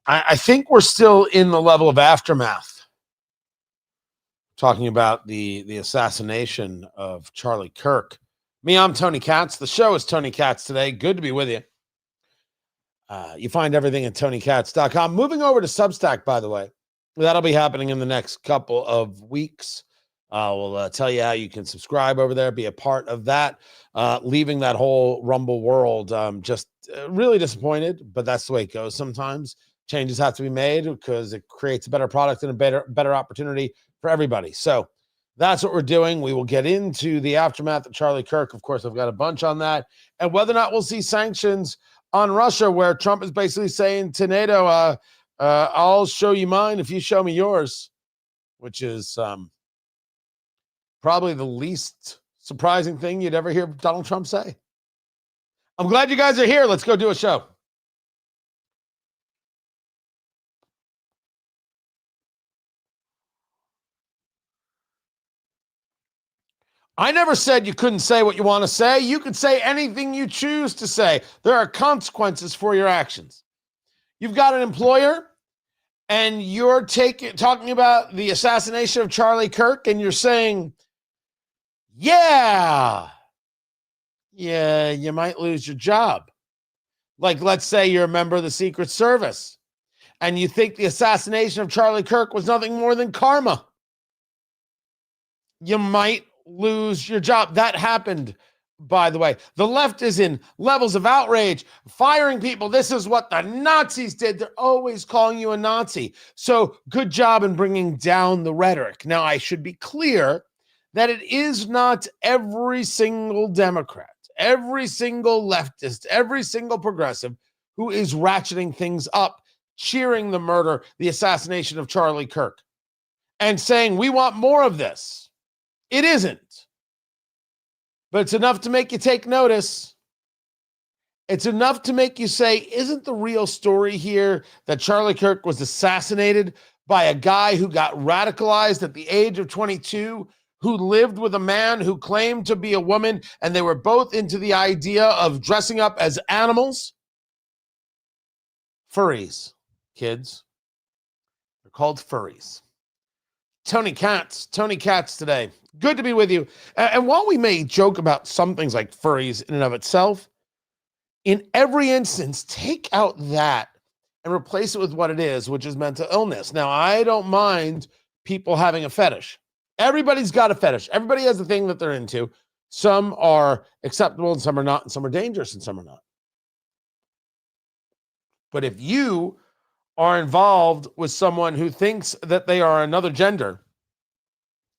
I think we're still in the level of aftermath, talking about the assassination of Charlie Kirk. I'm Tony Katz. The show is Tony Katz today. Good to be with you. You find everything at TonyKatz.com. Moving over to Substack, by the way. That'll be happening in the next couple of weeks. We'll tell you how you can subscribe over there, be a part of that. Leaving that whole Rumble world, just really disappointed, but that's the way it goes sometimes. Changes have to be made because it creates a better product and a better opportunity for everybody. So that's what we're doing. We will get into the aftermath of Charlie Kirk. Of course, I've got a bunch on that. And whether or not we'll see sanctions on Russia, where Trump is basically saying to NATO, I'll show you mine if you show me yours, which is probably the least surprising thing you'd ever hear Donald Trump say. I'm glad you guys are here. Let's go do a show. I never said you couldn't say what you want to say. You could say anything you choose to say. There are consequences for your actions. You've got an employer and you're talking about the assassination of Charlie Kirk, and you're saying, yeah, you might lose your job. Like, let's say you're a member of the Secret Service and you think the assassination of Charlie Kirk was nothing more than karma. You might lose your job. That happened, by the way. The left is in levels of outrage, firing people. This is what the Nazis did. They're always calling you a Nazi. So good job in bringing down the rhetoric. Now, I should be clear that it is not every single Democrat, every single leftist, every single progressive who is ratcheting things up, cheering the murder, the assassination of Charlie Kirk, and saying, we want more of this. It isn't. But it's enough to make you take notice. It's enough to make you say, isn't the real story here that Charlie Kirk was assassinated by a guy who got radicalized at the age of 22, who lived with a man who claimed to be a woman, and they were both into the idea of dressing up as animals? Furries, kids. They're called furries. Tony Katz today. Good to be with you. And while we may joke about some things like furries in and of itself, in every instance, take out that and replace it with what it is, which is mental illness. Now, I don't mind people having a fetish. Everybody's got a fetish. Everybody has a thing that they're into. Some are acceptable and some are not, and some are dangerous and some are not. But if you are involved with someone who thinks that they are another gender,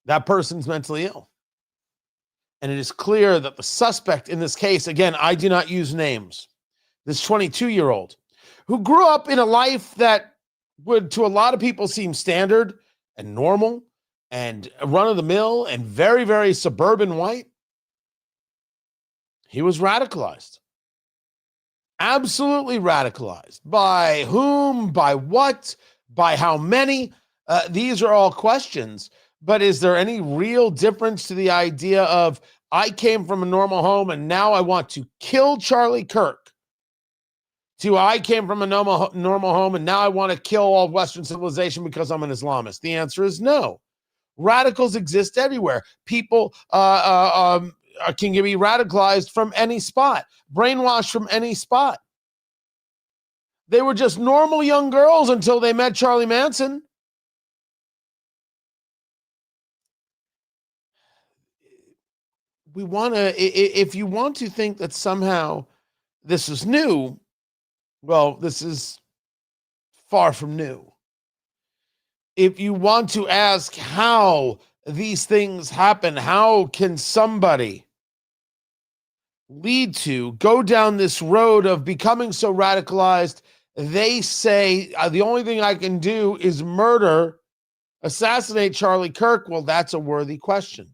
that person's mentally ill. And it is clear that the suspect in this case, again, I do not use names, this 22-year-old who grew up in a life that would, to a lot of people, seem standard and normal and run-of-the-mill and very, very suburban white, he was radicalized. Absolutely radicalized. By whom? By what? By how many? These are all questions. But is there any real difference to the idea of, I came from a normal home and now I want to kill Charlie Kirk, to I came from a normal home and now I want to kill all Western civilization because I'm an Islamist? The answer is no. Radicals exist everywhere. People can be radicalized from any spot, brainwashed from any spot. They were just normal young girls until they met Charlie Manson. If you want to think that somehow this is new, well, this is far from new. If you want to ask how these things happen, how can somebody go down this road of becoming so radicalized, they say, the only thing I can do is assassinate Charlie Kirk. Well, that's a worthy question.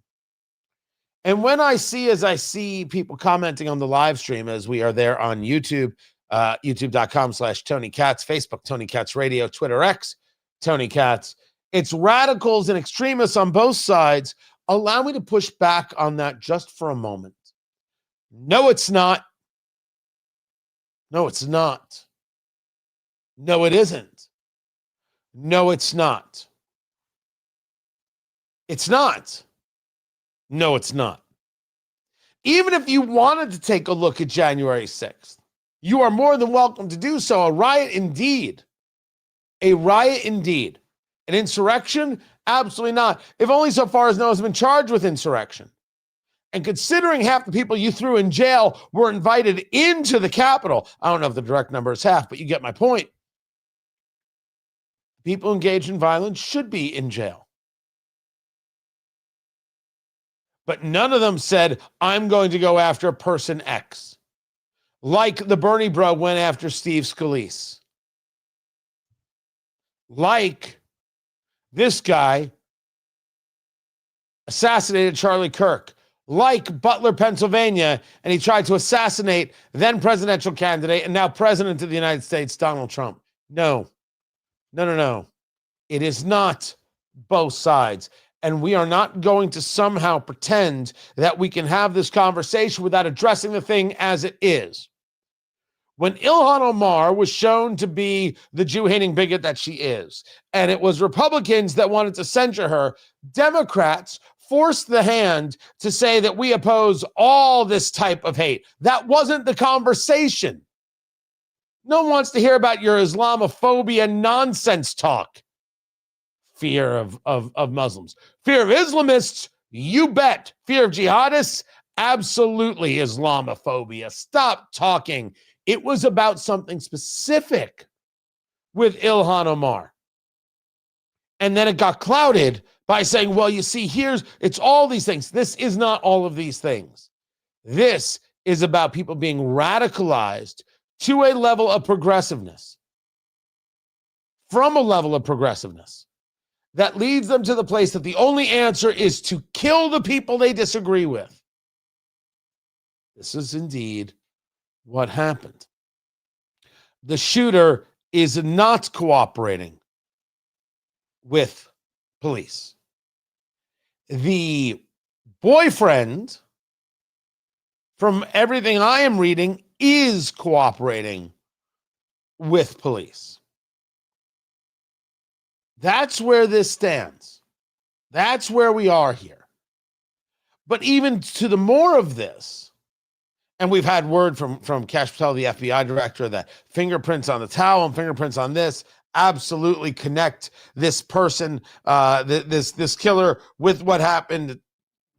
And when I see people commenting on the live stream, as we are there on YouTube, youtube.com/Tony Katz, Facebook, Tony Katz Radio, Twitter X, Tony Katz, it's radicals and extremists on both sides. Allow me to push back on that just for a moment. No, it's not. No, it's not. No, it isn't. No, it's not. It's not. No, it's not. Even if you wanted to take a look at January 6th, you are more than welcome to do so. A riot indeed. A riot indeed. An insurrection? Absolutely not. If only so far as no one has been charged with insurrection. And considering half the people you threw in jail were invited into the Capitol, I don't know if the direct number is half, but you get my point. People engaged in violence should be in jail. But none of them said, I'm going to go after person X. Like the Bernie bro went after Steve Scalise. Like this guy assassinated Charlie Kirk. Like Butler, Pennsylvania, and he tried to assassinate then presidential candidate and now president of the United States, Donald Trump. No. It is not both sides. And we are not going to somehow pretend that we can have this conversation without addressing the thing as it is. When Ilhan Omar was shown to be the Jew-hating bigot that she is, and it was Republicans that wanted to censure her, Democrats forced the hand to say that we oppose all this type of hate. That wasn't the conversation. No one wants to hear about your Islamophobia nonsense talk. Fear of Muslims. Fear of Islamists, you bet. Fear of jihadists, absolutely Islamophobia. Stop talking. It was about something specific with Ilhan Omar. And then it got clouded by saying, well, you see, it's all these things. This is not all of these things. This is about people being radicalized to a level of progressiveness, from a level of progressiveness that leads them to the place that the only answer is to kill the people they disagree with. This is indeed what happened. The shooter is not cooperating with police. The boyfriend, from everything I am reading, is cooperating with police. That's where this stands. That's where we are here. But even to the more of this, and we've had word from Kash Patel, the FBI director, that fingerprints on the towel and fingerprints on this absolutely connect this person, this killer, with what happened.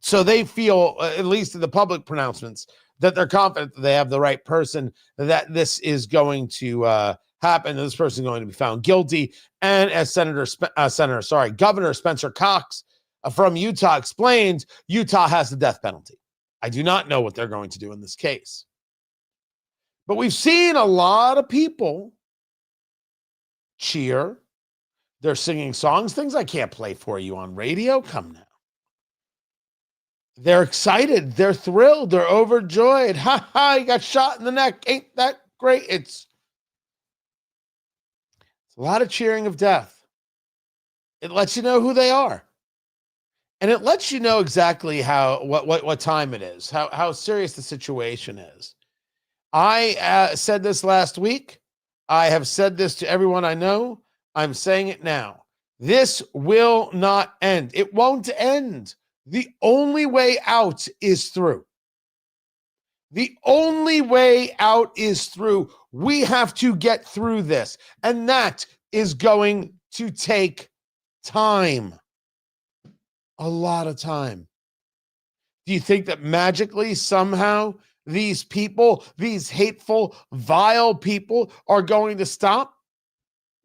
So they feel, at least in the public pronouncements, that they're confident that they have the right person, that this is going to happen, and this person is going to be found guilty. And as Governor Spencer Cox from Utah explained, Utah has the death penalty. I do not know what they're going to do in this case. But we've seen a lot of people cheer. They're singing songs, things I can't play for you on radio. Come now. They're excited. They're thrilled. They're overjoyed. Ha ha, he got shot in the neck. Ain't that great? It's a lot of cheering of death. It lets you know who they are. And it lets you know exactly what time it is, how serious the situation is. I said this last week. I have said this to everyone I know. I'm saying it now. This will not end. It won't end. The only way out is through. The only way out is through. We have to get through this. And that is going to take time. A lot of time. Do you think that magically, somehow, these people, these hateful, vile people, are going to stop?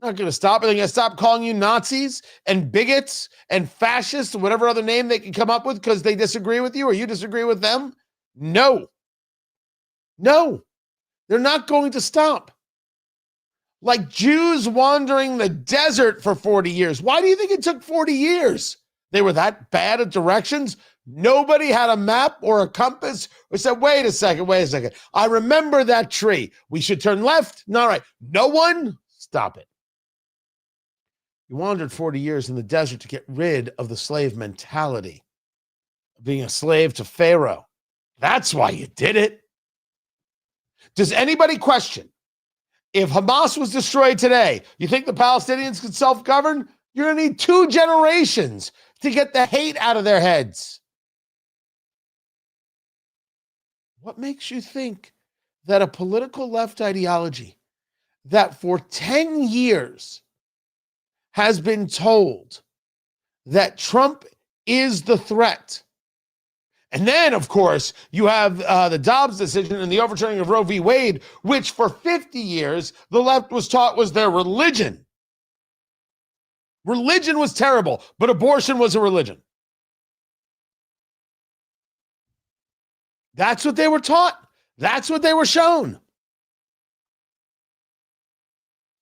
Not going to stop. Are they going to stop calling you Nazis and bigots and fascists, whatever other name they can come up with because they disagree with you or you disagree with them? No. No. They're not going to stop. Like Jews wandering the desert for 40 years. Why do you think it took 40 years? They were that bad at directions? Nobody had a map or a compass or said, wait a second. I remember that tree. We should turn left. All right. No one? Stop it. You wandered 40 years in the desert to get rid of the slave mentality, being a slave to Pharaoh. That's why you did it. Does anybody question If Hamas was destroyed today, you think the Palestinians could self-govern? You're going to need 2 generations to get the hate out of their heads. What makes you think that a political left ideology that for 10 years has been told that Trump is the threat? And then, of course, you have the Dobbs decision and the overturning of Roe v. Wade, which for 50 years the left was taught was their religion. Religion was terrible, but abortion was a religion. That's what they were taught. That's what they were shown.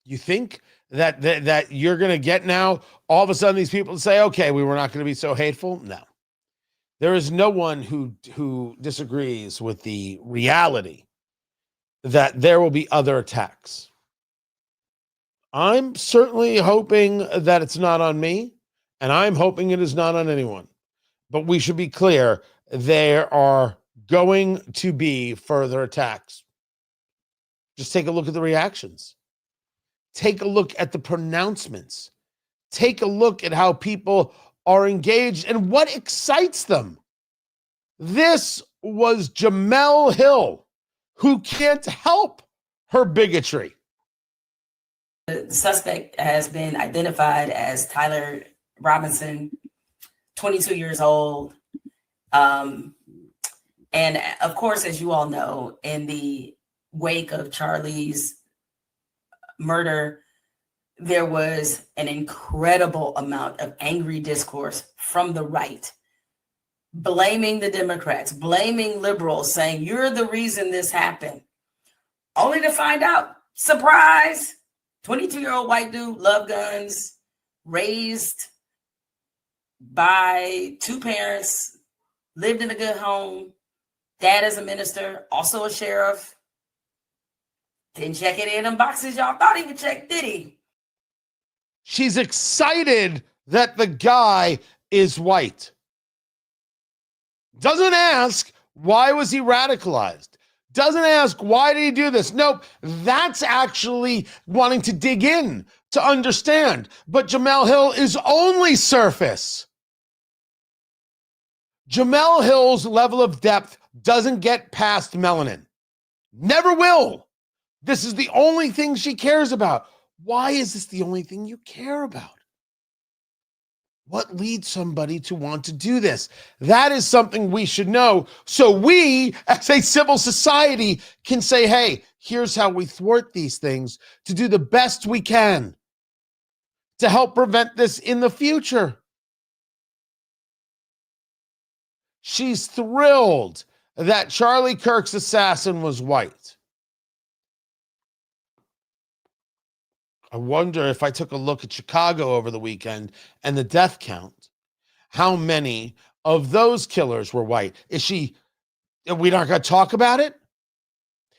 You think that you're going to get now all of a sudden these people say, okay, we were not going to be so hateful? No. There is no one who disagrees with the reality that there will be other attacks. I'm certainly hoping that it's not on me, and I'm hoping it is not on anyone. But we should be clear, there are going to be further attacks. Just take a look at the reactions. Take a look at the pronouncements. Take a look at how people are engaged and what excites them. This was Jemele Hill, who can't help her bigotry. The suspect has been identified as Tyler Robinson, 22 years old. And of course, as you all know, in the wake of Charlie's murder, there was an incredible amount of angry discourse from the right, blaming the Democrats, blaming liberals, saying, you're the reason this happened. Only to find out, surprise, 22-year-old white dude, loved guns, raised by 2 parents, lived in a good home. Dad is a minister, also a sheriff. Didn't check it in them boxes y'all thought he would check, did he? She's excited that the guy is white. Doesn't ask, why was he radicalized? Doesn't ask, why did he do this? Nope, that's actually wanting to dig in to understand. But Jemele Hill is only surface. Jemele Hill's level of depth doesn't get past melanin. Never will. This is the only thing she cares about. Why is this the only thing you care about? What leads somebody to want to do this? That is something we should know. So we, as a civil society, can say, hey, here's how we thwart these things to do the best we can to help prevent this in the future. She's thrilled that Charlie Kirk's assassin was white. I wonder if I took a look at Chicago over the weekend and the death count, how many of those killers were white? We're not going to talk about it?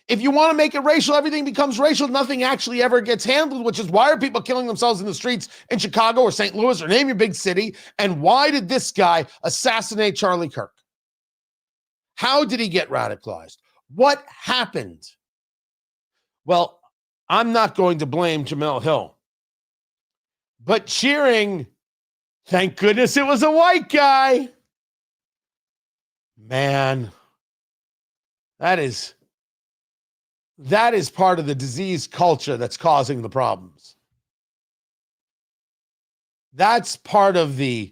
If you want to make it racial, everything becomes racial. Nothing actually ever gets handled, which is why are people killing themselves in the streets in Chicago or St. Louis or name your big city? And why did this guy assassinate Charlie Kirk? How did he get radicalized? What happened? Well, I'm not going to blame Jemele Hill, but cheering, thank goodness it was a white guy. Man, that is part of the disease culture that's causing the problems. That's part of the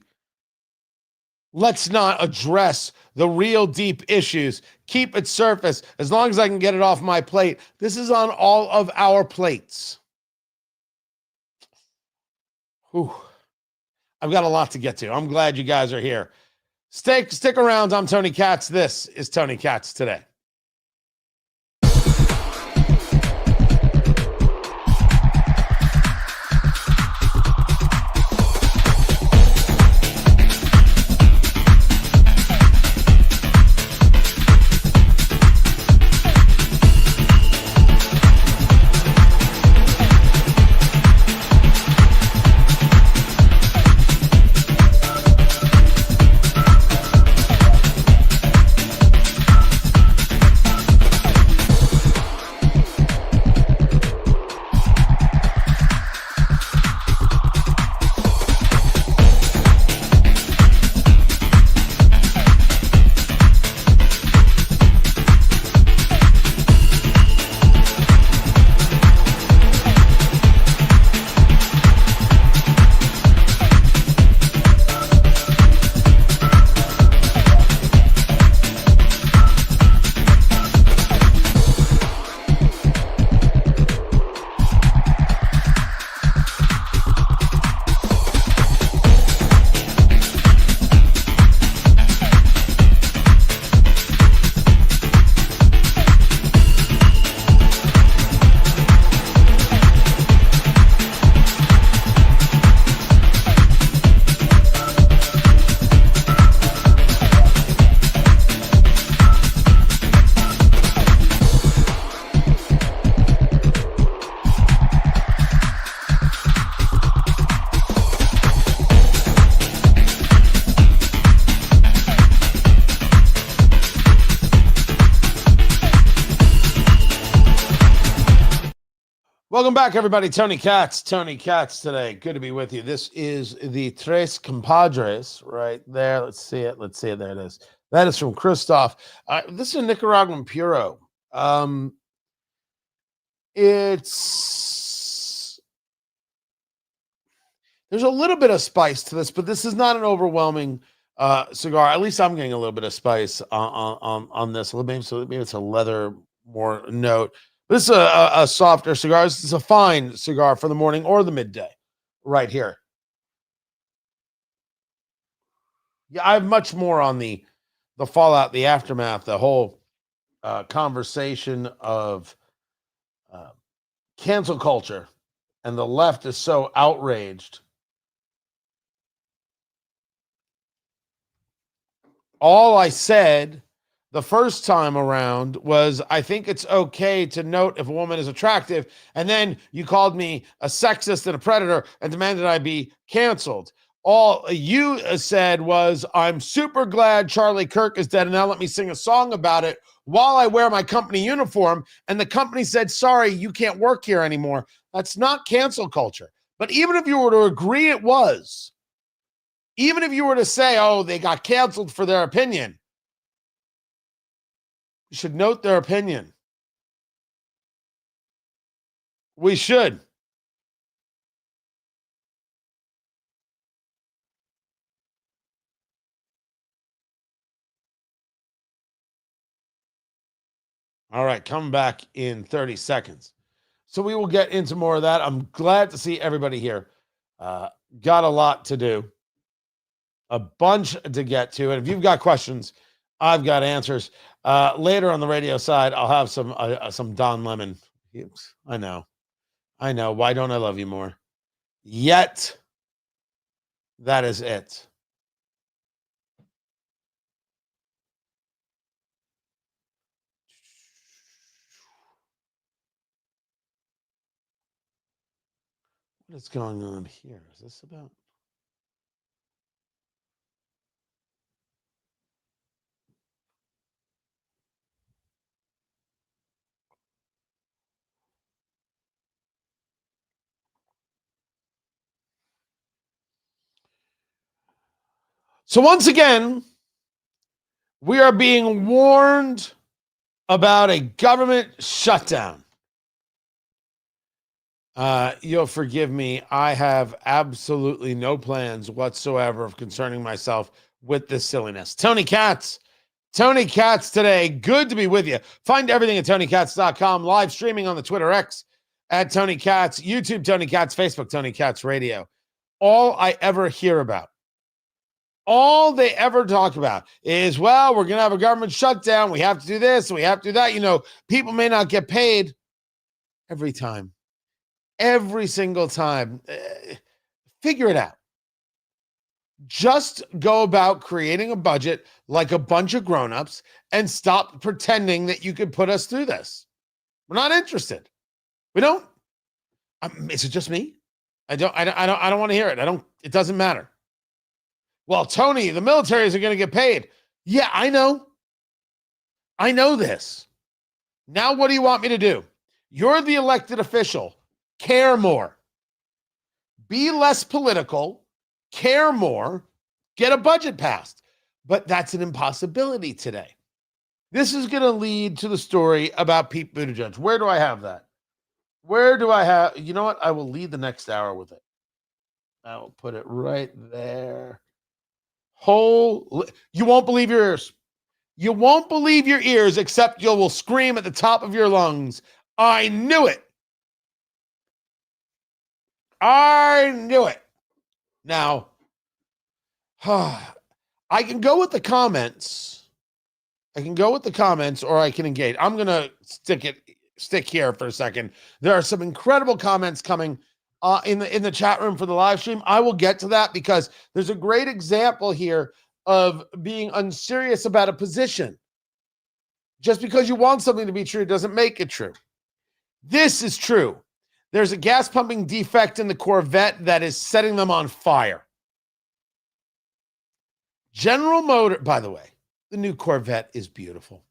let's not address the real deep issues. Keep it surface. As long as I can get it off my plate. This is on all of our plates. Whew. I've got a lot to get to. I'm glad you guys are here. Stick around. I'm Tony Katz. This is Tony Katz Today. Welcome back, everybody. Tony Katz today. Good to be with you. This is the Tres Compadres right there. Let's see it. There it is. That is from Christoph. This is a Nicaraguan Puro. There's a little bit of spice to this, but this is not an overwhelming cigar. At least I'm getting a little bit of spice on this. Maybe it's a leather more note. This is a softer cigar. This is a fine cigar for the morning or the midday right here. Yeah, I have much more on the fallout, the aftermath, the whole conversation of cancel culture, and the left is so outraged. All I said the first time around was, I think it's okay to note if a woman is attractive, and then you called me a sexist and a predator and demanded I be canceled. All you said was, I'm super glad Charlie Kirk is dead, and now let me sing a song about it while I wear my company uniform. And the company said, sorry, you can't work here anymore. That's not cancel culture. But even if you were to agree it was, even if you were to say, oh, they got canceled for their opinion, you should note their opinion. We should. All right, come back in 30 seconds. So we will get into more of that. I'm glad to see everybody here. Got a lot to do, a bunch to get to. And if you've got questions, I've got answers. Later on the radio side, I'll have some Don Lemon. I know. Why don't I love you more? Yet, that is it. What is going on here? Is this about? So once again, we are being warned about a government shutdown. You'll forgive me. I have absolutely no plans whatsoever of concerning myself with this silliness. Tony Katz today. Good to be with you. Find everything at TonyKatz.com, live streaming on the Twitter X at Tony Katz, YouTube Tony Katz, Facebook Tony Katz Radio. All I ever hear about, all they ever talk about is, well, we're going to have a government shutdown. We have to do this and we have to do that. You know, people may not get paid every time. Every single time. Figure it out. Just go about creating a budget like a bunch of grown-ups and stop pretending that you could put us through this. We're not interested. We don't. Is it just me? I don't want to hear it. It doesn't matter. Well, Tony, the militaries are going to get paid. Yeah, I know. I know this. Now, what do you want me to do? You're the elected official. Care more. Be less political. Care more. Get a budget passed. But that's an impossibility today. This is going to lead to the story about Pete Buttigieg. Where do I have that? You know what? I will lead the next hour with it. I will put it right there. You won't believe your ears. You won't believe your ears, except you will scream at the top of your lungs. I knew it. I knew it. Now, I can go with the comments. Or I can engage. I'm going to stick here for a second. There are some incredible comments coming in the chat room for the live stream. I will get to that because there's a great example here of being unserious about a position. Just because you want something to be true doesn't make it true. This is true. There's a gas pumping defect in the Corvette that is setting them on fire. General Motors, by the way, the new Corvette is beautiful.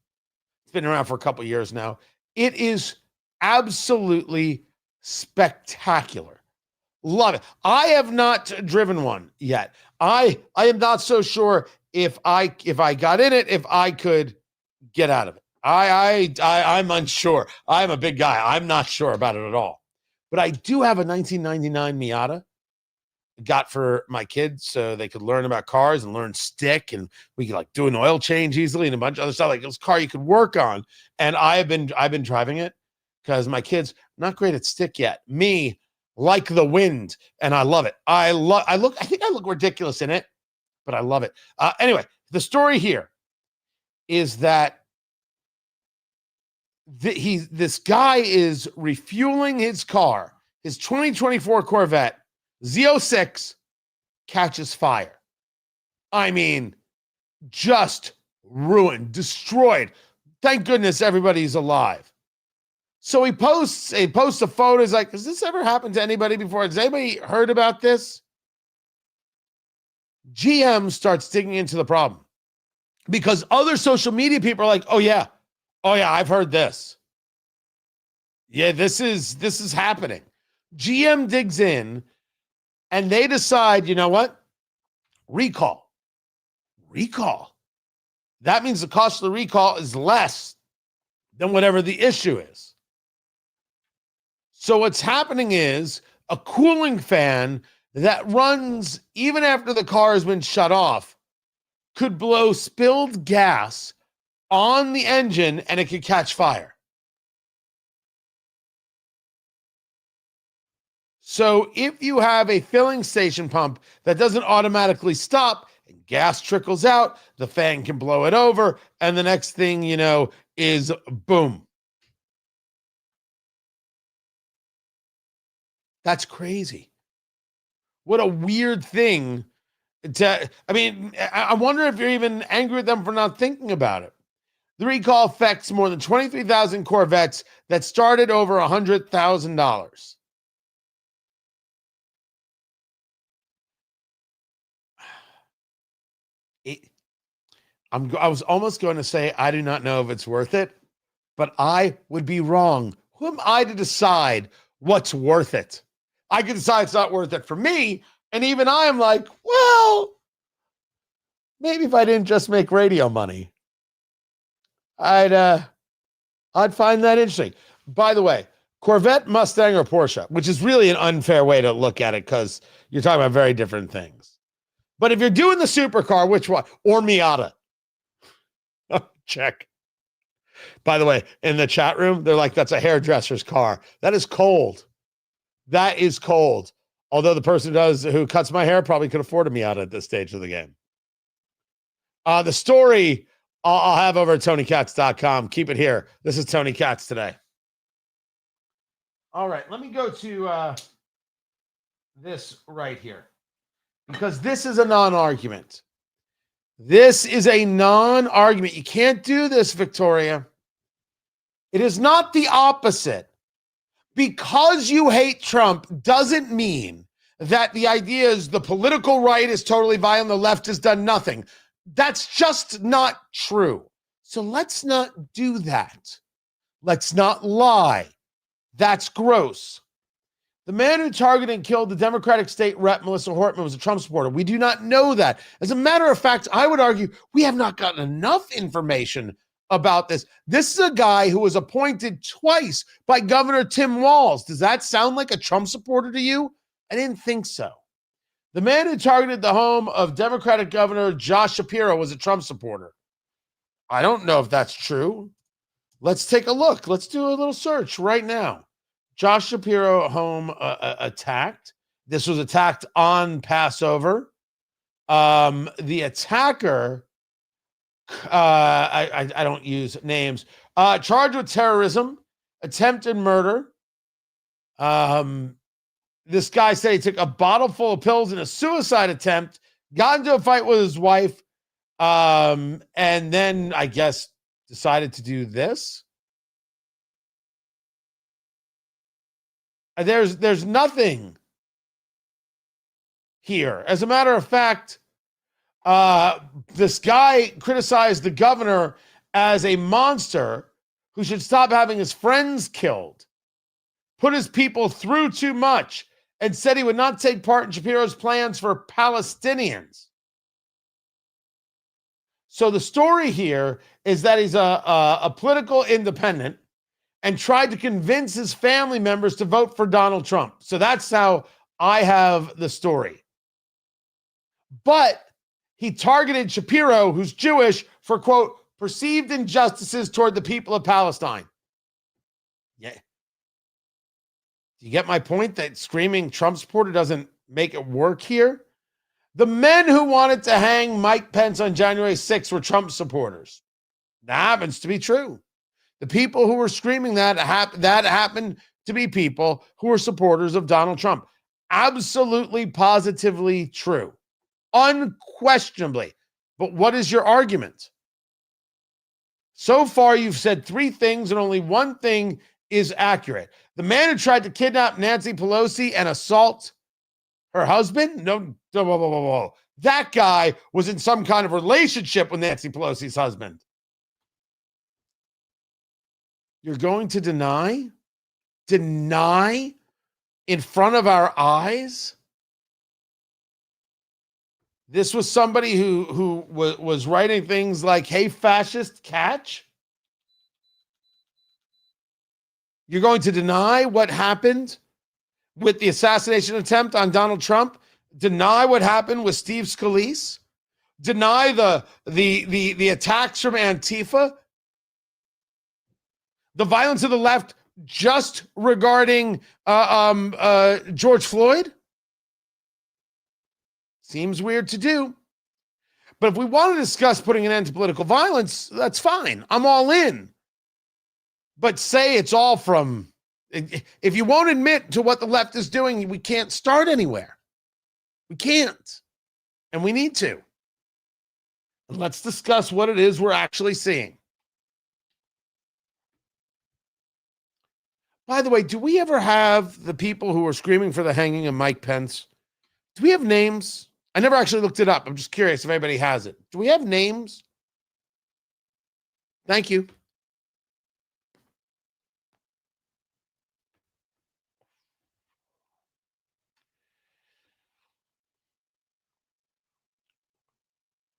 It's been around for a couple years now. It is absolutely spectacular. Love it. I have not driven one yet. I am not so sure if I got in it, if I could get out of it. I'm unsure. I'm a big guy. I'm not sure about it at all. But I do have a 1999 Miata. Got for my kids so they could learn about cars and learn stick, and we could like do an oil change easily and a bunch of other stuff. Like it was a car you could work on. And I've been driving it because my kids not great at stick yet. Me like the wind, and I love it. I think I look ridiculous in it, but I love it. Anyway, the story here is that this guy is refueling his car, his 2024 Corvette Z06 catches fire. I mean, just ruined, destroyed. Thank goodness everybody's alive. So he posts a photo. He's like, has this ever happened to anybody before? Has anybody heard about this? GM starts digging into the problem because other social media people are like, oh yeah, I've heard this. Yeah, this is happening. GM digs in and they decide, you know what? Recall. That means the cost of the recall is less than whatever the issue is. So what's happening is a cooling fan that runs even after the car has been shut off could blow spilled gas on the engine and it could catch fire. So if you have a filling station pump that doesn't automatically stop and gas trickles out, the fan can blow it over, and the next thing you know is boom. That's crazy. What a weird thing I wonder if you're even angry with them for not thinking about it. The recall affects more than 23,000 Corvettes that started over $100,000. I was almost going to say, I do not know if it's worth it, but I would be wrong. Who am I to decide what's worth it? I can decide it's not worth it for me. And even I am like, well, maybe if I didn't just make radio money, I'd find that interesting. By the way, Corvette, Mustang, or Porsche, which is really an unfair way to look at it because you're talking about very different things. But if you're doing the supercar, which one? Or Miata? Check. By the way, in the chat room, they're like, that's a hairdresser's car. That is cold. That is cold. Although the person who cuts my hair probably could afford a Miata at this stage of the game. The story I'll have over at TonyKatz.com. Keep it here. This is Tony Katz today. All right, let me go to this right here because this is a non-argument. This is a non-argument. You can't do this, Victoria. It is not the opposite. Because you hate Trump doesn't mean that the idea is the political right is totally violent, the left has done nothing. That's just not true. So let's not do that. Let's not lie. That's gross. The man who targeted and killed the Democratic state rep, Melissa Hortman, was a Trump supporter. We do not know that. As a matter of fact, I would argue we have not gotten enough information about this. This is a guy who was appointed twice by Governor Tim Walz. Does that sound like a Trump supporter to you? I didn't think so. The man who targeted the home of Democratic Governor Josh Shapiro was a Trump supporter. I don't know if that's true. Let's take a look. Let's do a little search right now. Josh Shapiro home attacked. This was attacked on Passover. The attacker, I don't use names, charged with terrorism, attempted murder. This guy said he took a bottle full of pills in a suicide attempt, got into a fight with his wife, and then I guess decided to do this. There's nothing here. As a matter of fact, this guy criticized the governor as a monster who should stop having his friends killed. put his people through too much, and said he would not take part in Shapiro's plans for Palestinians. So the story here is that he's a political independent and tried to convince his family members to vote for Donald Trump. So that's how I have the story. But he targeted Shapiro, who's Jewish, for, quote, perceived injustices toward the people of Palestine. Yeah. Do you get my point that screaming Trump supporter doesn't make it work here? The men who wanted to hang Mike Pence on January 6th were Trump supporters. That happens to be true. The people who were screaming that happened to be people who were supporters of Donald Trump. Absolutely, positively true. Unquestionably. But what is your argument? So far, you've said three things, and only one thing is accurate. The man who tried to kidnap Nancy Pelosi and assault her husband? No. That guy was in some kind of relationship with Nancy Pelosi's husband. You're going to deny in front of our eyes? This was somebody who was writing things like, hey, fascist, catch? You're going to deny what happened with the assassination attempt on Donald Trump? Deny what happened with Steve Scalise? Deny the attacks from Antifa? The violence of the left just regarding George Floyd? Seems weird to do. But if we want to discuss putting an end to political violence, that's fine. I'm all in. But say it's all from, if you won't admit to what the left is doing, we can't start anywhere. We can't. And we need to. And let's discuss what it is we're actually seeing. By the way, do we ever have the people who are screaming for the hanging of Mike Pence? Do we have names? I never actually looked it up. I'm just curious if anybody has it. Do we have names? Thank you.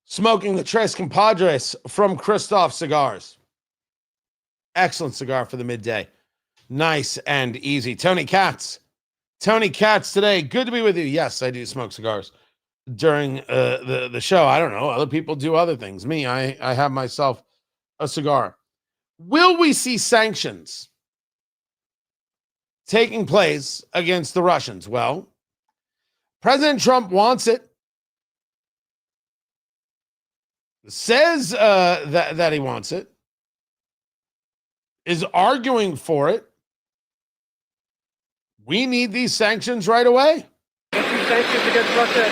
Smoking the Tres Compadres from Christoph Cigars. Excellent cigar for the midday. Nice and easy. Tony Katz today. Good to be with you. Yes, I do smoke cigars during the show. I don't know. Other people do other things. Me, I have myself a cigar. Will we see sanctions taking place against the Russians? Well, President Trump wants it. Says that he wants it. Is arguing for it. We need these sanctions right away. Sanctions against Russia,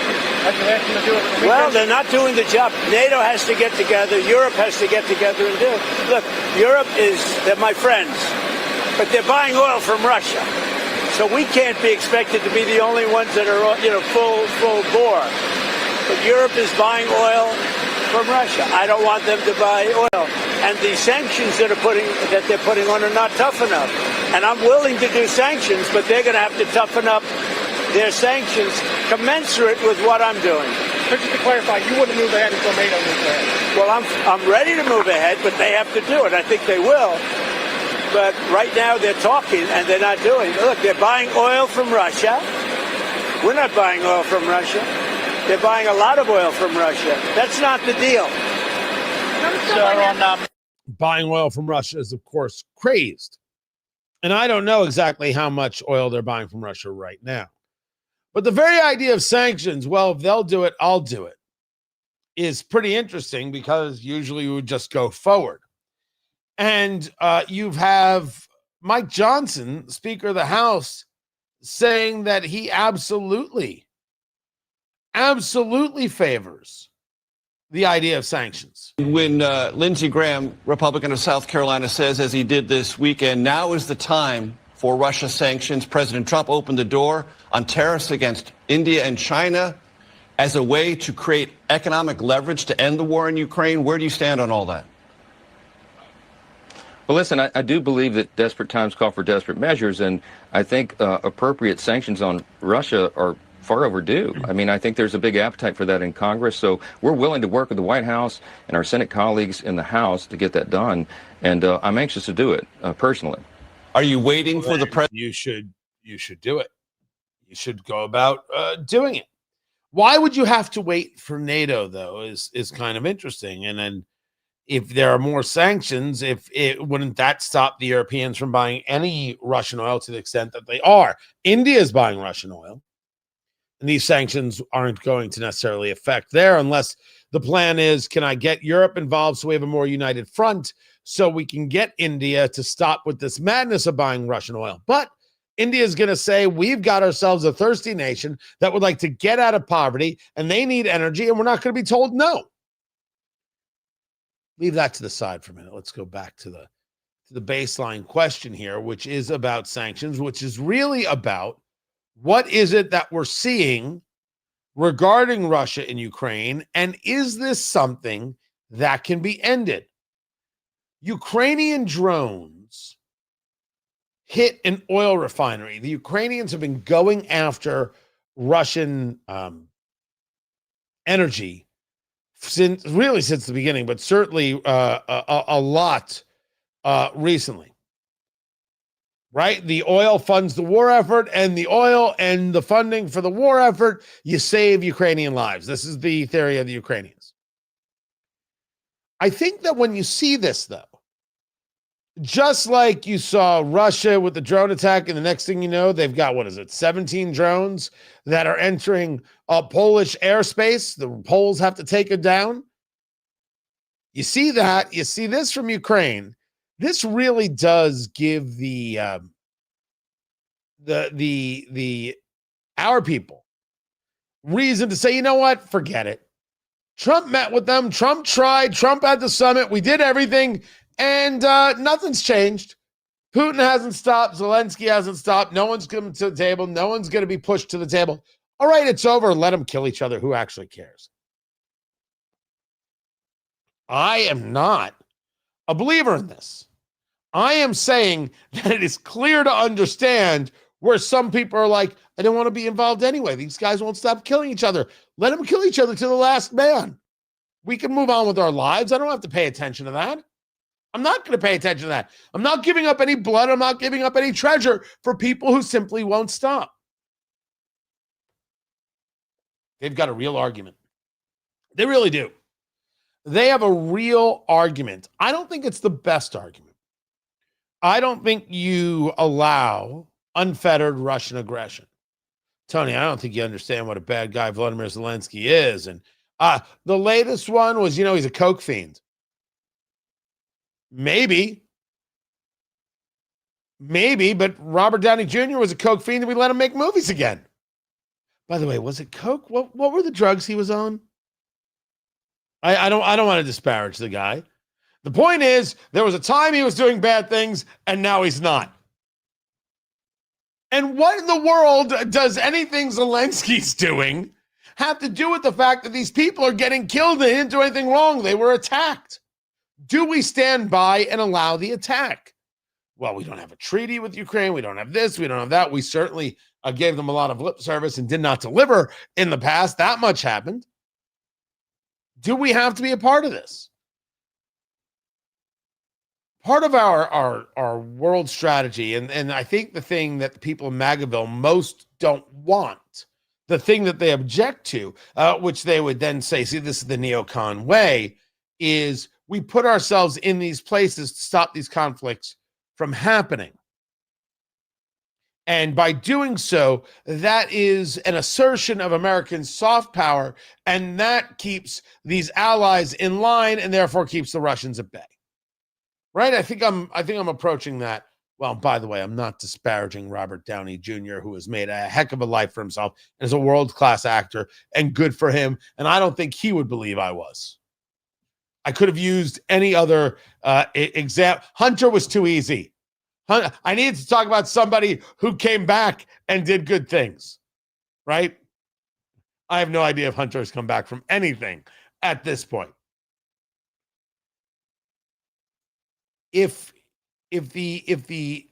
well, they're not doing the job. NATO has to get together. Europe has to get together and do it. Look, Europe they're my friends, but they're buying oil from Russia. So we can't be expected to be the only ones that are, full bore. But Europe is buying oil from Russia. I don't want them to buy oil. And the sanctions that they're putting on are not tough enough. And I'm willing to do sanctions, but they're going to have to toughen up their sanctions commensurate with what I'm doing. But just to clarify, you wouldn't move ahead until NATO moves ahead. Well, I'm ready to move ahead, but they have to do it. I think they will. But right now they're talking and they're not doing it. Look, they're buying oil from Russia. We're not buying oil from Russia. They're buying a lot of oil from Russia. That's not the deal. Buying oil from Russia is, of course, crazed. And I don't know exactly how much oil they're buying from Russia right now. But the very idea of sanctions, well, if they'll do it, I'll do it, is pretty interesting because usually you would just go forward. And you have Mike Johnson, Speaker of the House, saying that he absolutely favors the idea of sanctions. When Lindsey Graham, Republican of South Carolina, says, as he did this weekend, now is the time for Russia sanctions. President Trump opened the door on tariffs against India and China as a way to create economic leverage to end the war in Ukraine. Where do you stand on all that? Well, listen, I do believe that desperate times call for desperate measures, and I think appropriate sanctions on Russia are far overdue. I mean, I think there's a big appetite for that in Congress, so we're willing to work with the White House and our Senate colleagues in the House to get that done, and I'm anxious to do it personally. Are you waiting for the president? You should do it. You should go about doing it. Why would you have to wait for NATO, though, is kind of interesting. And then if there are more sanctions, wouldn't that stop the Europeans from buying any Russian oil to the extent that they are? India is buying Russian oil. And these sanctions aren't going to necessarily affect there unless the plan is, can I get Europe involved so we have a more united front so we can get India to stop with this madness of buying Russian oil? But India is going to say, we've got ourselves a thirsty nation that would like to get out of poverty, and they need energy, and we're not going to be told no. Leave that to the side for a minute. Let's go back to the baseline question here, which is about sanctions, which is really about what is it that we're seeing regarding Russia and Ukraine, and is this something that can be ended? Ukrainian drones hit an oil refinery. The Ukrainians have been going after Russian energy since the beginning, but certainly a lot recently. Right? The oil funds the war effort, and the oil and the funding for the war effort, you save Ukrainian lives. This is the theory of the Ukrainians. I think that when you see this, though, just like you saw Russia with the drone attack, and the next thing you know, they've got, 17 drones that are entering Polish airspace. The Poles have to take it down. You see that. You see this from Ukraine. This really does give our people reason to say, you know what, forget it. Trump met with them. Trump tried. Trump had the summit. We did everything, and nothing's changed. Putin hasn't stopped. Zelensky hasn't stopped. No one's coming to the table. No one's going to be pushed to the table. All right, it's over. Let them kill each other. Who actually cares? I am not a believer in this. I am saying that it is clear to understand where some people are like, I don't want to be involved anyway. These guys won't stop killing each other. Let them kill each other to the last man. We can move on with our lives. I don't have to pay attention to that. I'm not going to pay attention to that. I'm not giving up any blood. I'm not giving up any treasure for people who simply won't stop. They've got a real argument. They really do. They have a real argument. I don't think it's the best argument. I don't think you allow unfettered Russian aggression. Tony, I don't think you understand what a bad guy Vladimir Zelensky is. And the latest one was, he's a coke fiend. Maybe, but Robert Downey Jr. was a coke fiend and we let him make movies again. By the way, was it coke? What were the drugs he was on? I don't want to disparage the guy. The point is, there was a time he was doing bad things, and now he's not. And what in the world does anything Zelensky's doing have to do with the fact that these people are getting killed? They didn't do anything wrong. They were attacked. Do we stand by and allow the attack? Well, we don't have a treaty with Ukraine. We don't have this. We don't have that. We certainly gave them a lot of lip service and did not deliver in the past. That much happened. Do we have to be a part of this? Part of our world strategy, and I think the thing that the people in MAGAville most don't want, the thing that they object to, which they would then say, see, this is the neocon way, is we put ourselves in these places to stop these conflicts from happening. And by doing so, that is an assertion of American soft power, and that keeps these allies in line and therefore keeps the Russians at bay. Right? I think I'm approaching that. Well, by the way, I'm not disparaging Robert Downey Jr., who has made a heck of a life for himself and is a world-class actor, and good for him. And I don't think he would believe I was. I could have used any other example. Hunter was too easy. I needed to talk about somebody who came back and did good things. Right? I have no idea if Hunter has come back from anything at this point. If if the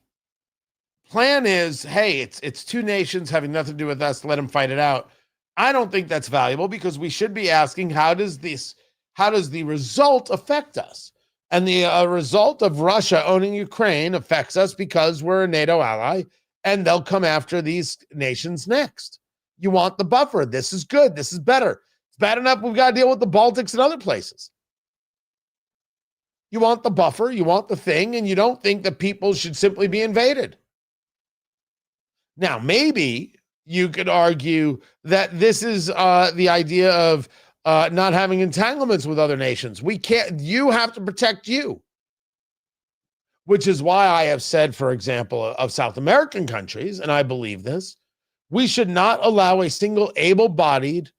plan is, hey, it's two nations having nothing to do with us, let them fight it out, I don't think that's valuable, because we should be asking, how does the result affect us? And the result of Russia owning Ukraine affects us because we're a NATO ally, and they'll come after these nations next. You want the buffer. This is good. This is better. It's bad enough we've got to deal with the Baltics and other places. You want the buffer, you want the thing, and you don't think that people should simply be invaded. Now, maybe you could argue that this is the idea of not having entanglements with other nations. You have to protect you. Which is why I have said, for example, of South American countries, and I believe this, we should not allow a single able-bodied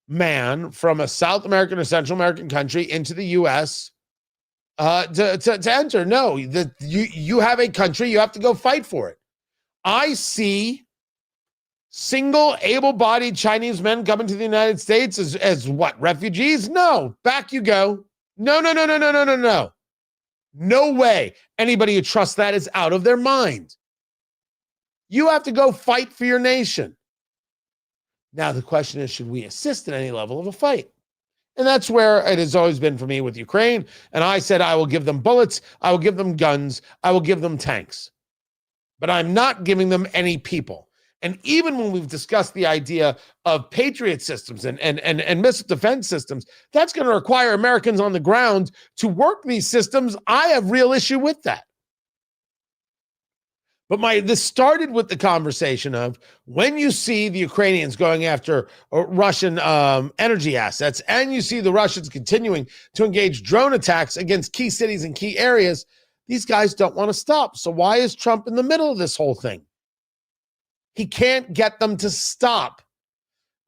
man from a South American or Central American country into the U.S. To enter. No, you have a country, you have to go fight for it. I see single able-bodied Chinese men coming to the United States as what, refugees? No, back you go. No. No way. Anybody who trusts that is out of their mind. You have to go fight for your nation. Now, the question is, should we assist in any level of a fight? And that's where it has always been for me with Ukraine. And I said, I will give them bullets, I will give them guns, I will give them tanks. But I'm not giving them any people. And even when we've discussed the idea of Patriot systems and missile defense systems, that's going to require Americans on the ground to work these systems. I have real issue with that. But this started with the conversation of, when you see the Ukrainians going after Russian energy assets, and you see the Russians continuing to engage drone attacks against key cities and key areas, these guys don't want to stop. So why is Trump in the middle of this whole thing? He can't get them to stop.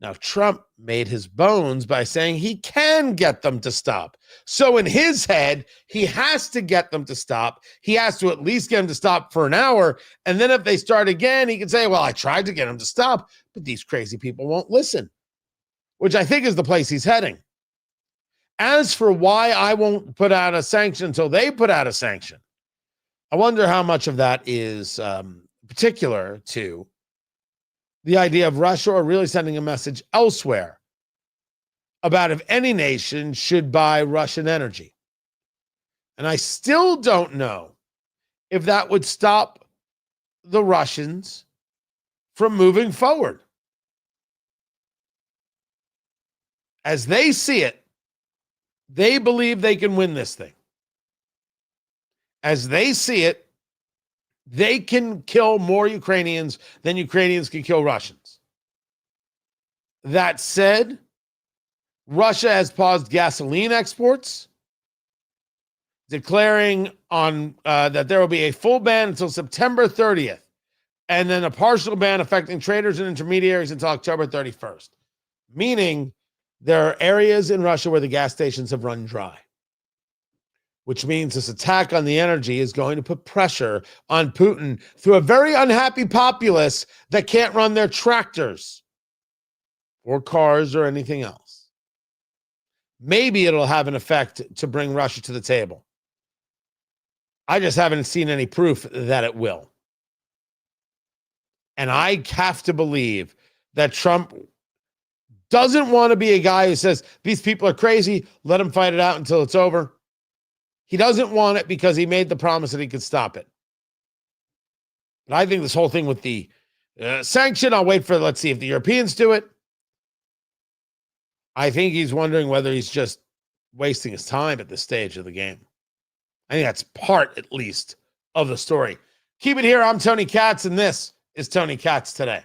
Now, Trump made his bones by saying he can get them to stop. So in his head, he has to get them to stop. He has to at least get them to stop for an hour. And then if they start again, he can say, well, I tried to get them to stop, but these crazy people won't listen, which I think is the place he's heading. As for why I won't put out a sanction until they put out a sanction, I wonder how much of that is particular to the idea of Russia, or really sending a message elsewhere about if any nation should buy Russian energy. And I still don't know if that would stop the Russians from moving forward. As they see it, they believe they can win this thing. As they see it, they can kill more Ukrainians than Ukrainians can kill Russians. That said, Russia has paused gasoline exports, declaring on that there will be a full ban until September 30th, and then a partial ban affecting traders and intermediaries until October 31st, meaning there are areas in Russia where the gas stations have run dry, which means this attack on the energy is going to put pressure on Putin through a very unhappy populace that can't run their tractors or cars or anything else. Maybe it'll have an effect to bring Russia to the table. I just haven't seen any proof that it will. And I have to believe that Trump doesn't want to be a guy who says, these people are crazy, let them fight it out until it's over. He doesn't want it because he made the promise that he could stop it. But I think this whole thing with the sanction, let's see if the Europeans do it. I think he's wondering whether he's just wasting his time at this stage of the game. I think that's part, at least, of the story. Keep it here. I'm Tony Katz, and this is Tony Katz Today.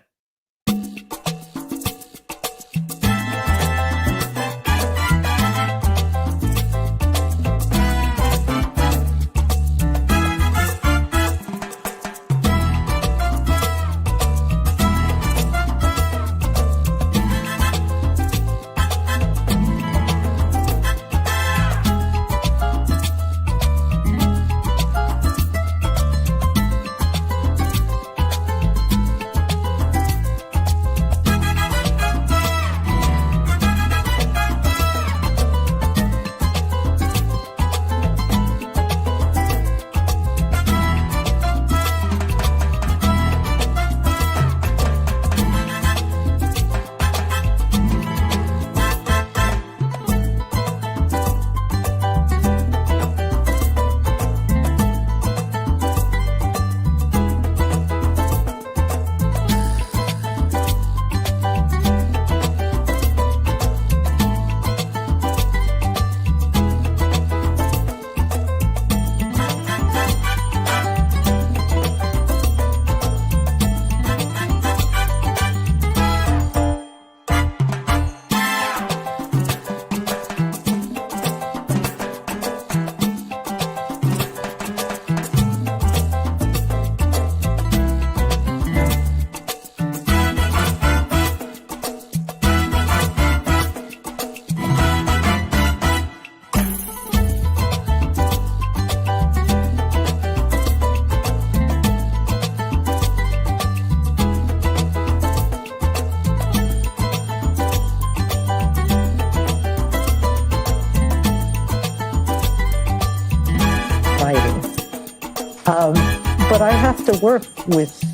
have to work with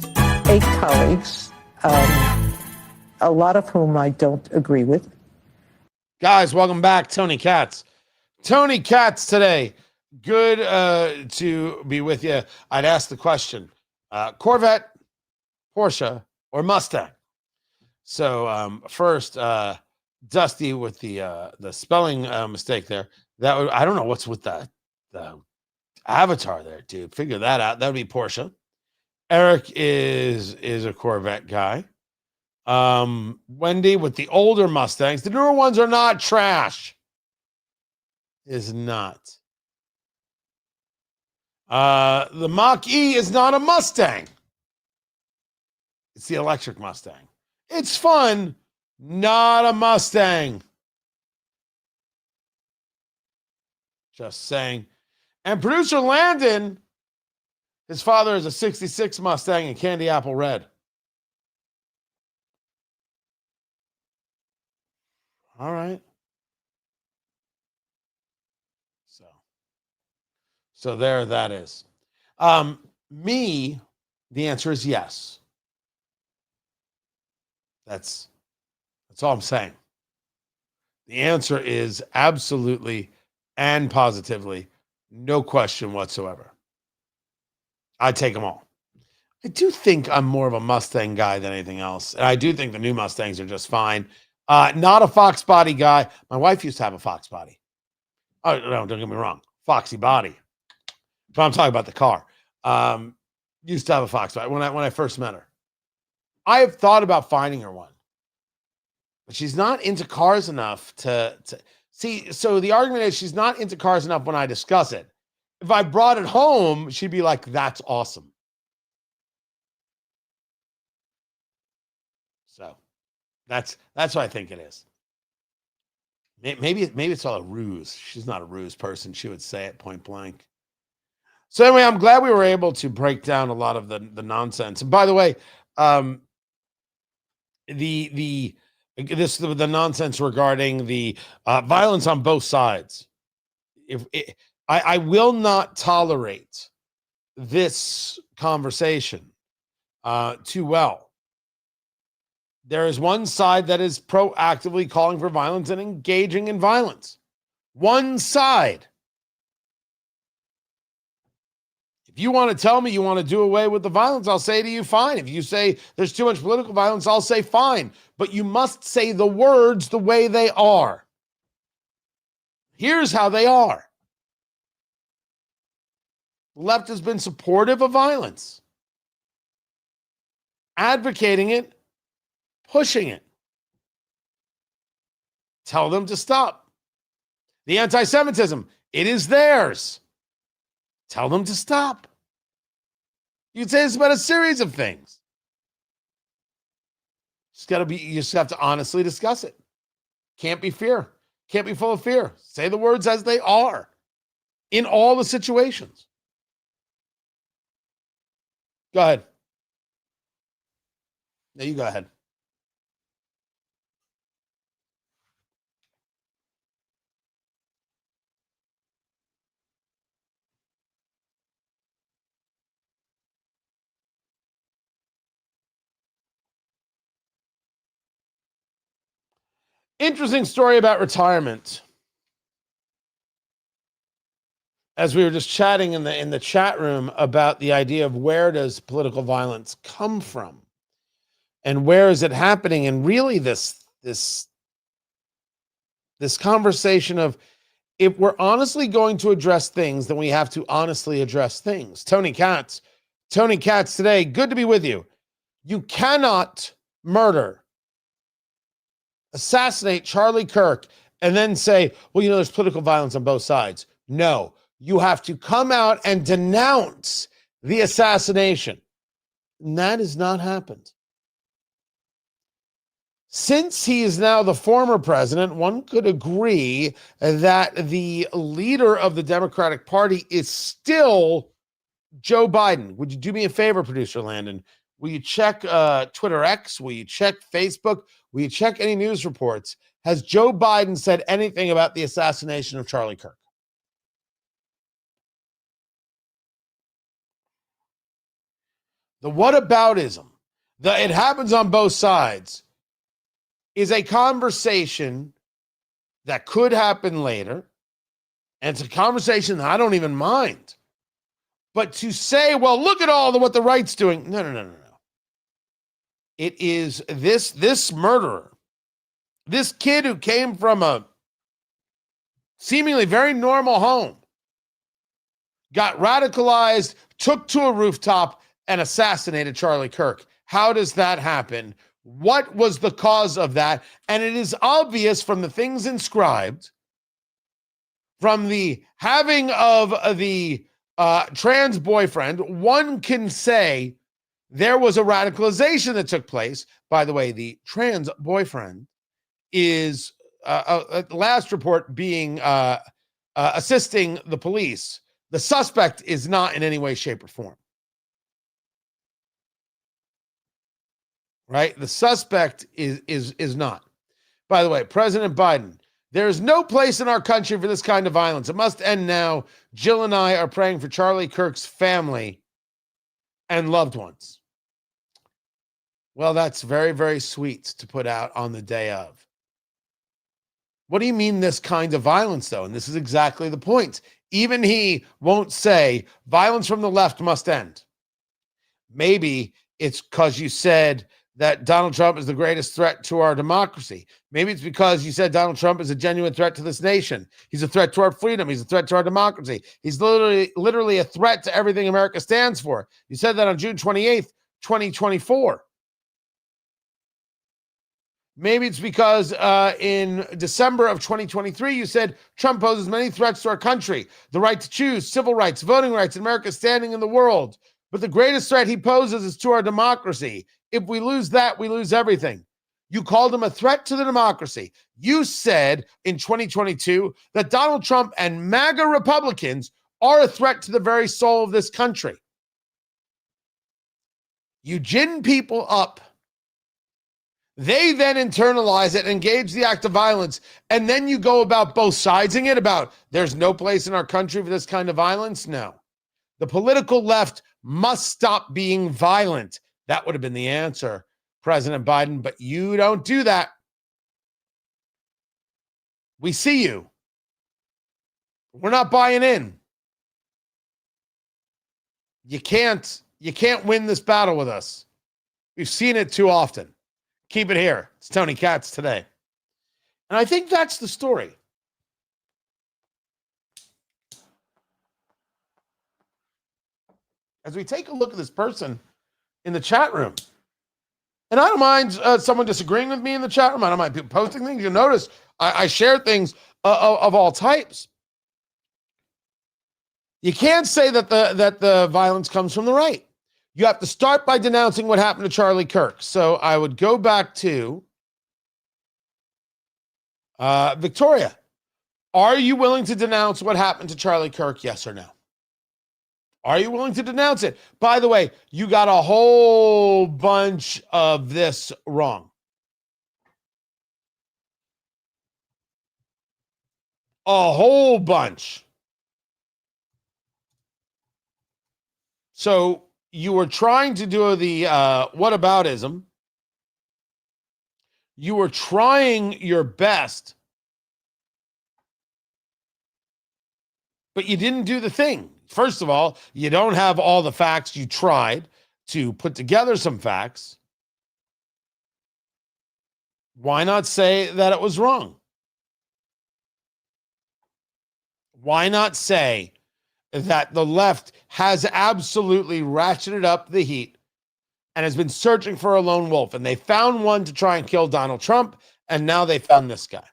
8 colleagues, a lot of whom I don't agree with. Guys, welcome back. Tony Katz. Tony Katz today. Good to be with you. I'd ask the question, Corvette, Porsche, or Mustang? So first, Dusty with the spelling mistake there. I don't know what's with the avatar there, dude. Figure that out. That would be Porsche. Eric is a Corvette guy. Wendy with the older Mustangs. The newer ones are not trash. Is not. The Mach-E is not a Mustang. It's the electric Mustang. It's fun, not a Mustang. Just saying. And producer Landon, his father is a 66 Mustang in Candy Apple Red. All right. So there that is. Me, the answer is yes. That's all I'm saying. The answer is absolutely and positively, no question whatsoever. I take them all. I do think I'm more of a Mustang guy than anything else. And I do think the new Mustangs are just fine. Not a Fox body guy. My wife used to have a Fox body. Oh, no, don't get me wrong. Foxy body. But I'm talking about the car. Used to have a Fox body when I first met her. I have thought about finding her one. But she's not into cars enough to see. So the argument is she's not into cars enough when I discuss it. If I brought it home, she'd be like, that's awesome. So that's what I think it is. Maybe it's all a ruse. She's not a ruse person. She would say it point blank. So anyway, I'm glad we were able to break down a lot of the nonsense. And by the way, the nonsense regarding the violence on both sides. I will not tolerate this conversation too well. There is one side that is proactively calling for violence and engaging in violence. One side. If you want to tell me you want to do away with the violence, I'll say to you, fine. If you say there's too much political violence, I'll say fine. But you must say the words the way they are. Here's how they are. The left has been supportive of violence, advocating it, pushing it. Tell them to stop. The anti-Semitism, it is theirs. Tell them to stop. You can say this about a series of things. You just have to honestly discuss it. Can't be fear. Can't be full of fear. Say the words as they are in all the situations. Go ahead. No, you go ahead. Interesting story about retirement. As we were just chatting in the chat room about the idea of where does political violence come from and where is it happening, and really this conversation of, if we're honestly going to address things, then we have to honestly address things. Tony Katz today, good to be with you. You cannot murder, assassinate Charlie Kirk, and then say, well, there's political violence on both sides. No, you have to come out and denounce the assassination. And that has not happened. Since he is now the former president, one could agree that the leader of the Democratic Party is still Joe Biden. Would you do me a favor, producer Landon? Will you check Twitter X? Will you check Facebook? Will you check any news reports? Has Joe Biden said anything about the assassination of Charlie Kirk? the whataboutism, it happens on both sides, is a conversation that could happen later. And it's a conversation that I don't even mind. But to say, well, look at what the right's doing. No. It is this murderer, this kid who came from a seemingly very normal home, got radicalized, took to a rooftop, and assassinated Charlie Kirk. How does that happen? What was the cause of that? And it is obvious from the things inscribed, from the having of the trans boyfriend, one can say there was a radicalization that took place. By the way, the trans boyfriend is, last report being assisting the police. The suspect is not in any way, shape, or form. Right? The suspect is not. By the way, President Biden, there is no place in our country for this kind of violence. It must end now. Jill and I are praying for Charlie Kirk's family and loved ones. Well, that's very, very sweet to put out on the day of. What do you mean this kind of violence, though? And this is exactly the point. Even he won't say violence from the left must end. Maybe it's because you said that Donald Trump is the greatest threat to our democracy. Maybe it's because you said Donald Trump is a genuine threat to this nation. He's a threat to our freedom. He's a threat to our democracy. He's literally a threat to everything America stands for. You said that on June 28th, 2024. Maybe it's because in December of 2023, you said Trump poses many threats to our country, the right to choose, civil rights, voting rights, and America's standing in the world. But the greatest threat he poses is to our democracy. If we lose that, we lose everything. You called him a threat to the democracy. You said in 2022 that Donald Trump and MAGA Republicans are a threat to the very soul of this country. You gin people up. They then internalize it, engage the act of violence, and then you go about both sidesing it about there's no place in our country for this kind of violence. No. The political left must stop being violent. That would have been the answer, President Biden, but you don't do that. We see you. We're not buying in. You can't win this battle with us. We've seen it too often. Keep it here. It's Tony Katz today. And I think that's the story. As we take a look at this person in the chat room, and I don't mind someone disagreeing with me in the chat room. I don't mind people posting things. You'll notice I share things of all types. You can't say that the violence comes from the right. You have to start by denouncing what happened to Charlie Kirk. So I would go back to Victoria. Are you willing to denounce what happened to Charlie Kirk? Yes or no? Are you willing to denounce it? By the way, you got a whole bunch of this wrong. A whole bunch. So you were trying to do the whataboutism. You were trying your best, but you didn't do the thing. First of all, you don't have all the facts. You tried to put together some facts. Why not say that it was wrong? Why not say that the left has absolutely ratcheted up the heat and has been searching for a lone wolf, and they found one to try and kill Donald Trump, and now they found this guy?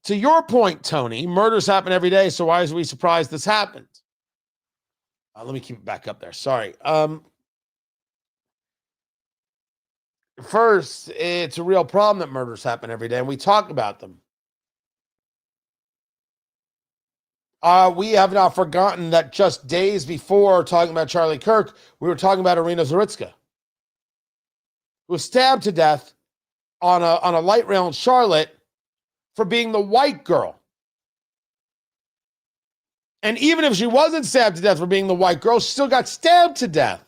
To your point, Tony, murders happen every day, so why are we surprised this happened? Let me keep it back up there. Sorry. First, it's a real problem that murders happen every day, and we talk about them. We have not forgotten that just days before talking about Charlie Kirk, we were talking about Irina Zaritska, who was stabbed to death on a light rail in Charlotte for being the white girl. And even if she wasn't stabbed to death for being the white girl, she still got stabbed to death.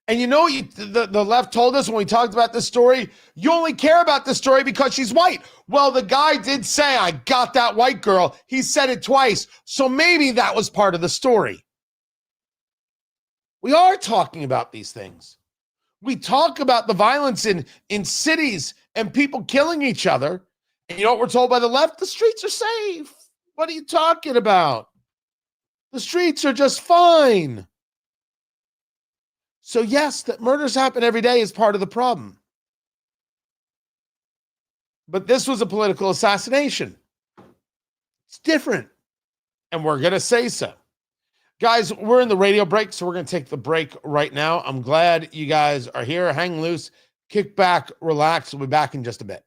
And you know, the left told us when we talked about this story, you only care about this story because she's white. Well, the guy did say, I got that white girl. He said it twice. So maybe that was part of the story. We are talking about these things. We talk about the violence in cities and people killing each other. And you know what we're told by the left? The streets are safe. What are you talking about? The streets are just fine. So yes, that murders happen every day is part of the problem. But this was a political assassination. It's different. And we're going to say so. Guys, we're in the radio break, so we're going to take the break right now. I'm glad you guys are here. Hang loose, kick back, relax. We'll be back in just a bit.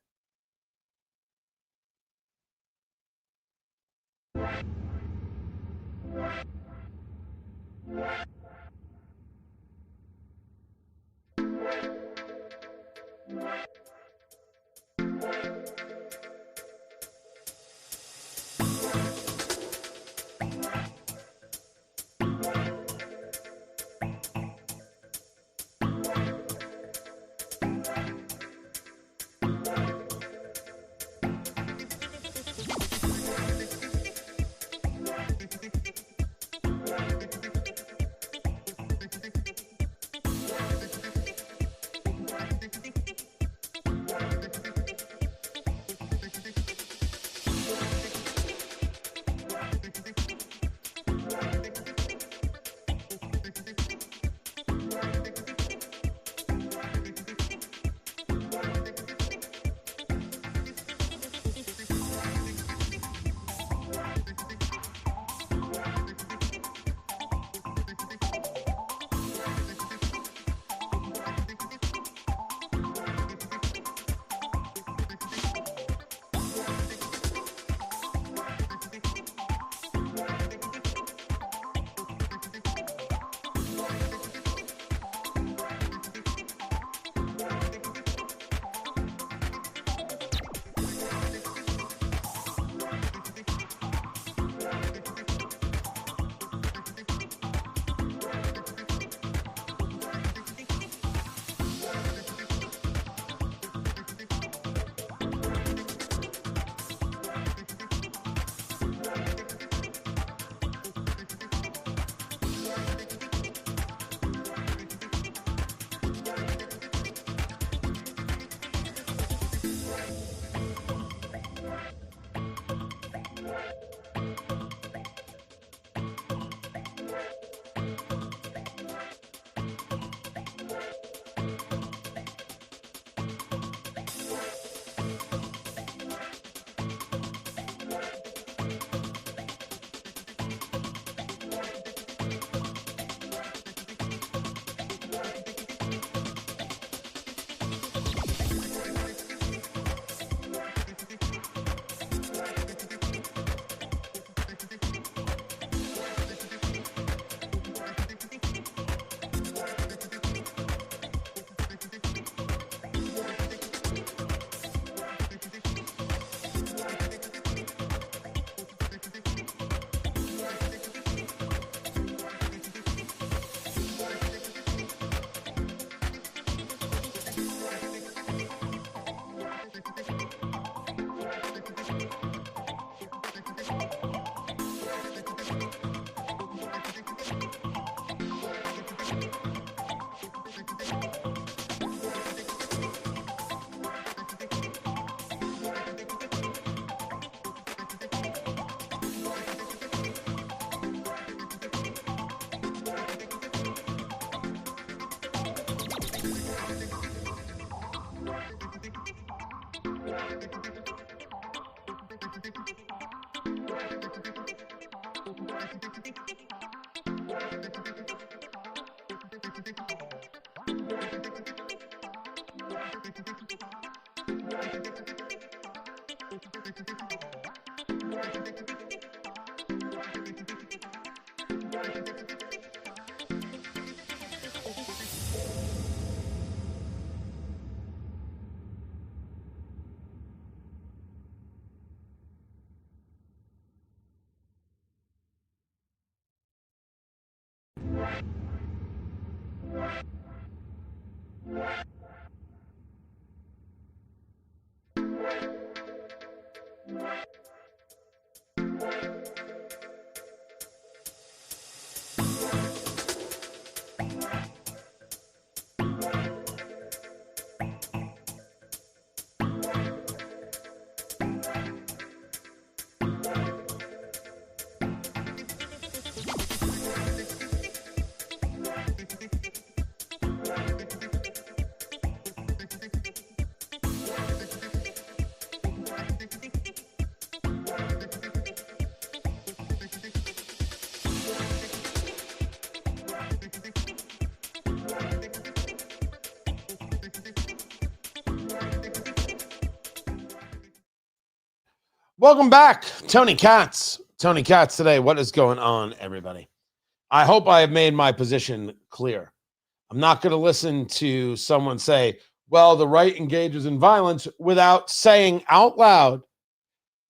Welcome back, Tony Katz. Tony Katz today. What is going on, everybody? I hope I have made my position clear. I'm not going to listen to someone say, well, the right engages in violence without saying out loud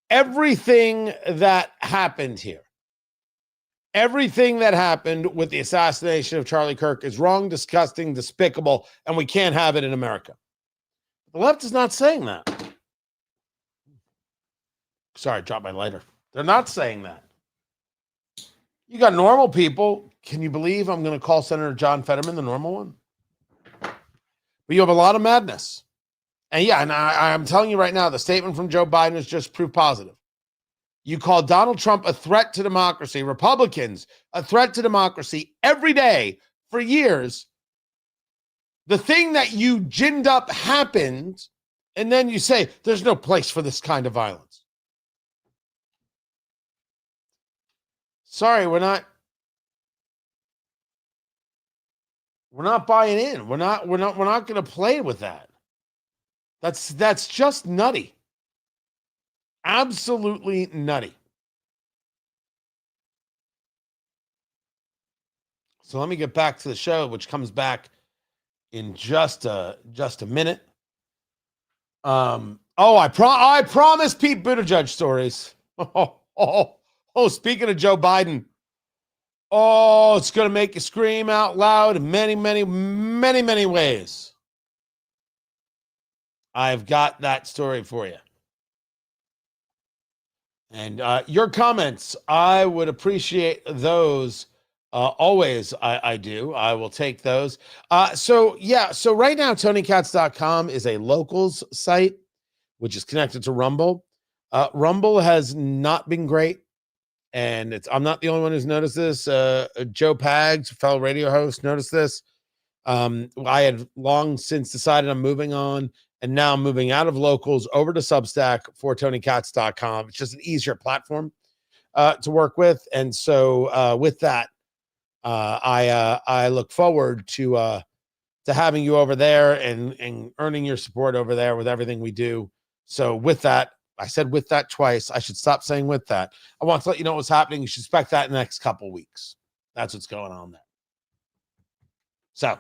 everything that happened here. Everything that happened with the assassination of Charlie Kirk is wrong, disgusting, despicable, and we can't have it in America. The left is not saying that. Sorry, I dropped my lighter. They're not saying that. You got normal people. Can you believe I'm going to call Senator John Fetterman the normal one? But you have a lot of madness. And yeah, and I'm telling you right now, the statement from Joe Biden is just proof positive. You call Donald Trump a threat to democracy, Republicans a threat to democracy every day for years. The thing that you ginned up happened, and then you say, there's no place for this kind of violence. Sorry, we're not buying in. We're not going to play with that. That's just nutty. Absolutely nutty. So let me get back to the show, which comes back in just a minute. I promise Pete Buttigieg stories. Speaking of Joe Biden, it's going to make you scream out loud in many, many, many, many ways. I've got that story for you. And your comments, I would appreciate those. Always, I do. I will take those. So right now, TonyKatz.com is a locals site, which is connected to Rumble. Rumble has not been great. And I'm not the only one who's noticed this. Joe Pags, fellow radio host, noticed this. I had long since decided I'm moving on, and now I'm moving out of locals over to Substack for TonyKatz.com. It's just an easier platform to work with. And so with that, I look forward to having you over there and earning your support over there with everything we do. So with that, I said with that twice. I should stop saying with that. I want to let you know what's happening. You should expect that in the next couple weeks. That's what's going on there. So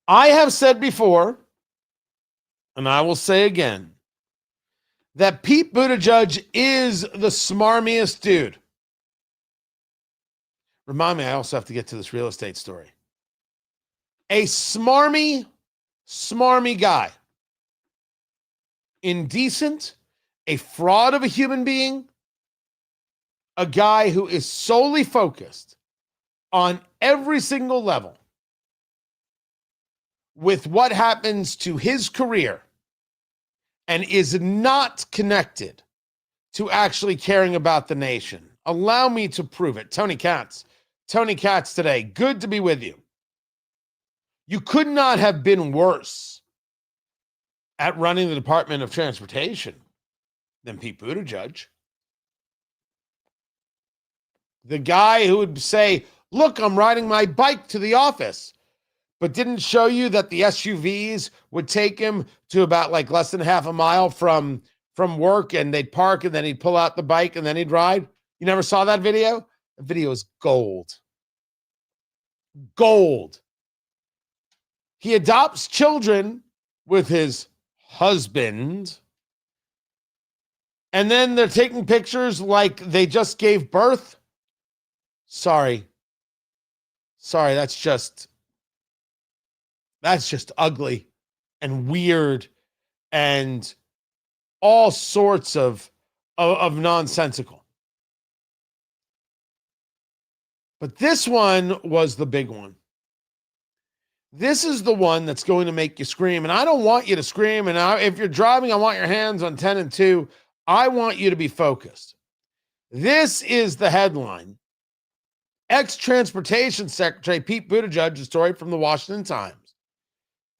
I have said before, and I will say again, that Pete Buttigieg is the smarmiest dude. Remind me, I also have to get to this real estate story. A smarmy guy. Indecent, a fraud of a human being, a guy who is solely focused on every single level with what happens to his career and is not connected to actually caring about the nation. Allow me to prove it. Tony Katz today. Good to be with you. You could not have been worse at running the Department of Transportation than Pete Buttigieg. The guy who would say, look, I'm riding my bike to the office, but didn't show you that the SUVs would take him to about like less than half a mile from work, and they'd park, and then he'd pull out the bike, and then he'd ride. You never saw that video? The video is gold. Gold. He adopts children with his husband, and then they're taking pictures like they just gave birth. Sorry, that's just That's just ugly and weird and all sorts of nonsensical. But this one was the big one. This is the one that's going to make you scream. And I don't want you to scream. And if you're driving, I want your hands on 10 and 2. I want you to be focused. This is the headline. Ex-Transportation Secretary Pete Buttigieg, a story from the Washington Times.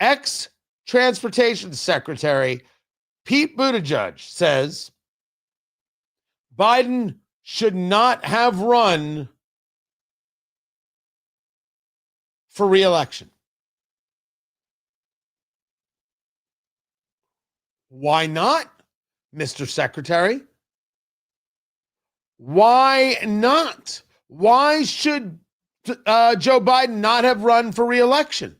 Ex-Transportation Secretary Pete Buttigieg says Biden should not have run for re-election. Why not, Mr. Secretary? Why not? Why should Joe Biden not have run for re-election?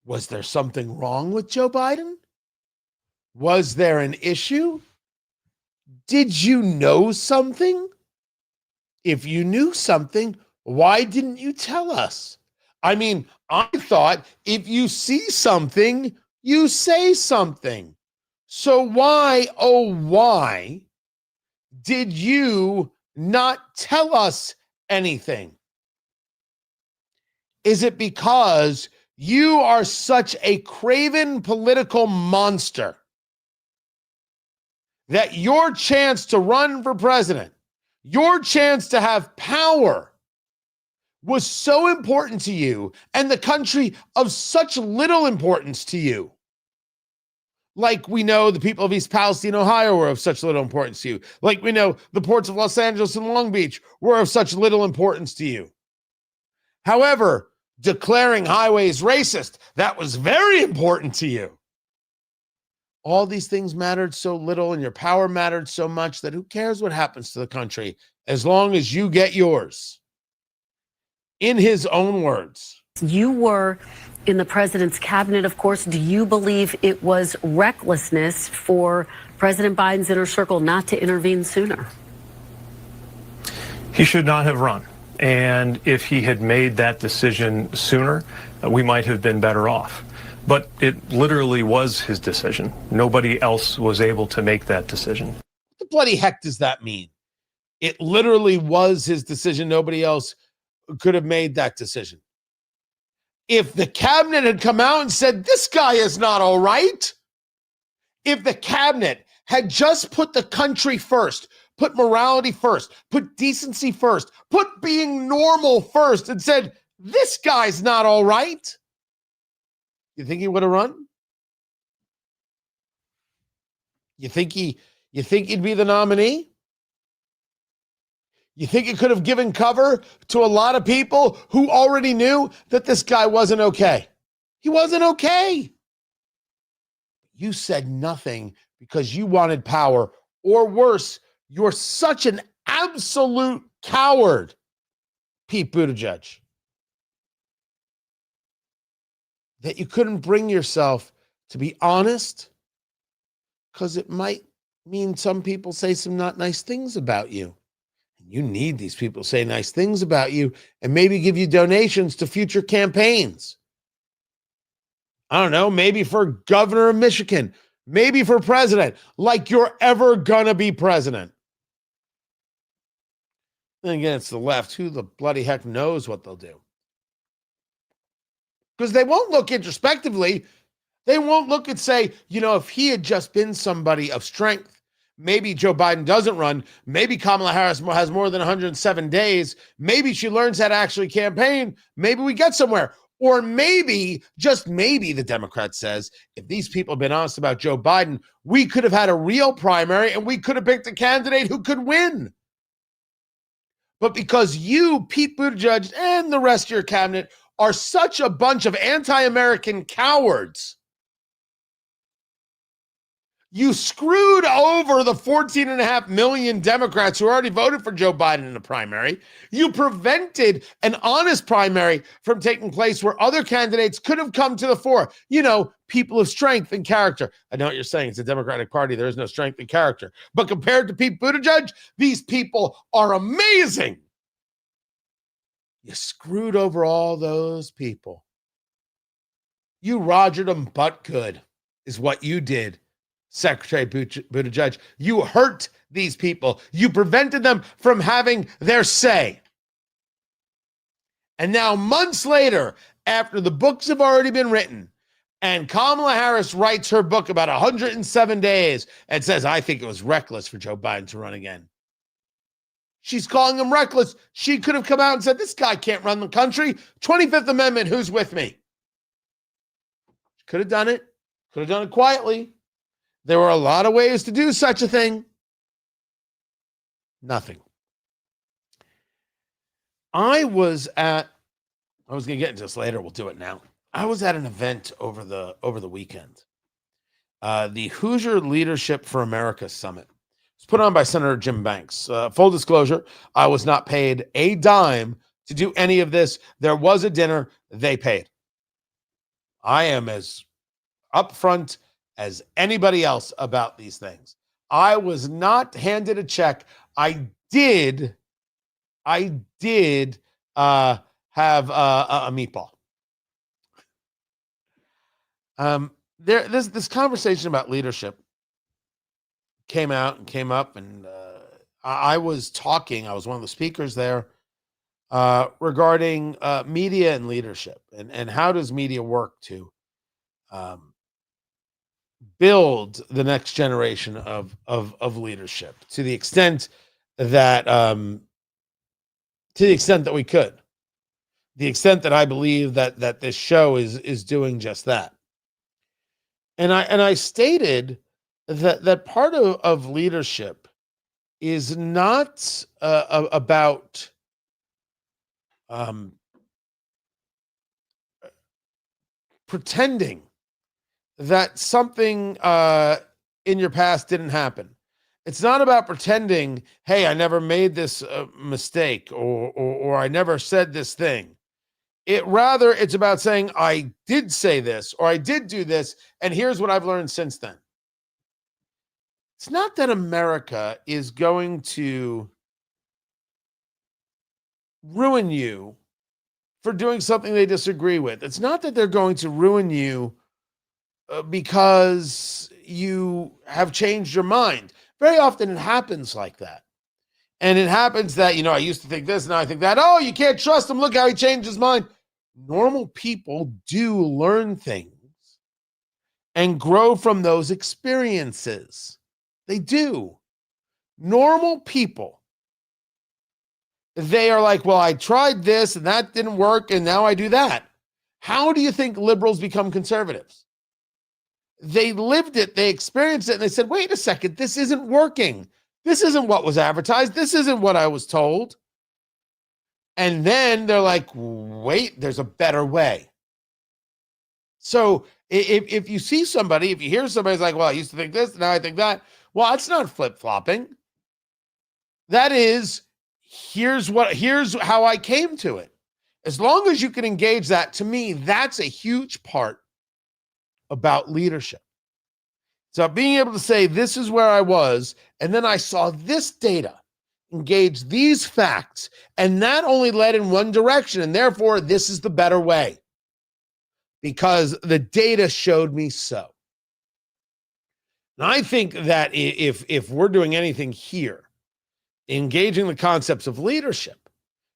Was there something wrong with Joe Biden? Was there an issue? Did you know something? If you knew something, why didn't you tell us? I mean, I thought if you see something, you say something. So why, oh, why did you not tell us anything? Is it because you are such a craven political monster that your chance to run for president, your chance to have power was so important to you and the country of such little importance to you? Like we know the people of East Palestine, Ohio were of such little importance to you. Like we know the ports of Los Angeles and Long Beach were of such little importance to you. However, declaring highways racist, that was very important to you. All these things mattered so little and your power mattered so much that who cares what happens to the country as long as you get yours. In his own words. You were in the president's cabinet, of course. Do you believe it was recklessness for President Biden's inner circle not to intervene sooner? He should not have run. And if he had made that decision sooner, we might have been better off. But it literally was his decision. Nobody else was able to make that decision. What the bloody heck does that mean? It literally was his decision. Nobody else could have made that decision. If the cabinet had come out and said, this guy is not all right, if the cabinet had just put the country first, put morality first, put decency first, put being normal first, and said, this guy's not all right, you think he would have run? You think he'd be the nominee? You think it could have given cover to a lot of people who already knew that this guy wasn't okay? He wasn't okay. You said nothing because you wanted power, or worse, you're such an absolute coward, Pete Buttigieg, that you couldn't bring yourself to be honest because it might mean some people say some not nice things about you. You need these people to say nice things about you and maybe give you donations to future campaigns. I don't know, maybe for governor of Michigan, maybe for president, like you're ever gonna be president. Then again, it's the left. Who the bloody heck knows what they'll do? Because they won't look introspectively. They won't look and say, if he had just been somebody of strength, maybe Joe Biden doesn't run. Maybe Kamala Harris has more than 107 days. Maybe she learns how to actually campaign. Maybe we get somewhere. Or maybe, just maybe, the Democrat says, if these people have been honest about Joe Biden, we could have had a real primary and we could have picked a candidate who could win. But because you, Pete Buttigieg, and the rest of your cabinet are such a bunch of anti-American cowards, you screwed over the 14.5 million Democrats who already voted for Joe Biden in the primary. You prevented an honest primary from taking place where other candidates could have come to the fore. People of strength and character. I know what you're saying. It's a Democratic Party. There is no strength and character. But compared to Pete Buttigieg, these people are amazing. You screwed over all those people. You rogered them but good, is what you did, Secretary Buttigieg. You hurt these people. You prevented them from having their say. And now, months later, after the books have already been written, and Kamala Harris writes her book about 107 days and says, I think it was reckless for Joe Biden to run again. She's calling him reckless. She could have come out and said, this guy can't run the country. 25th Amendment, who's with me? She could have done it. Could have done it quietly. There were a lot of ways to do such a thing. Nothing. I was going to get into this later. We'll do it now. I was at an event over the weekend. The Hoosier Leadership for America Summit. It was put on by Senator Jim Banks. Full disclosure, I was not paid a dime to do any of this. There was a dinner. They paid. I am as upfront as anybody else about these things. I was not handed a check. I did have a meatball. This conversation about leadership came up, and I was one of the speakers there regarding media and leadership, and how does media work to build the next generation of leadership to the extent that we could, the extent that I believe that this show is doing just that. And I stated that part of leadership is not about pretending that something in your past didn't happen. It's not about pretending, hey, I never made this mistake, or I never said this thing. It's about saying, I did say this, or I did do this, and here's what I've learned since then. It's not that America is going to ruin you for doing something they disagree with. It's not that they're going to ruin you because you have changed your mind. Very often it happens like that. And it happens that, I used to think this, now I think that. Oh, you can't trust him. Look how he changed his mind. Normal people do learn things and grow from those experiences. They do. Normal people, they are like, well, I tried this and that didn't work, and now I do that. How do you think liberals become conservatives? They lived it, they experienced it, and they said, wait a second, this isn't working. This isn't what was advertised. This isn't what I was told. And then they're like, wait, there's a better way. So if you see somebody, if you hear somebody's like, well, I used to think this, now I think that, well, it's not flip-flopping. That is, here's how I came to it. As long as you can engage that, to me, that's a huge part about leadership. So being able to say, this is where I was, and then I saw this data, engage these facts, and that only led in one direction, and therefore this is the better way because the data showed me so. And I think that if we're doing anything here, engaging the concepts of leadership,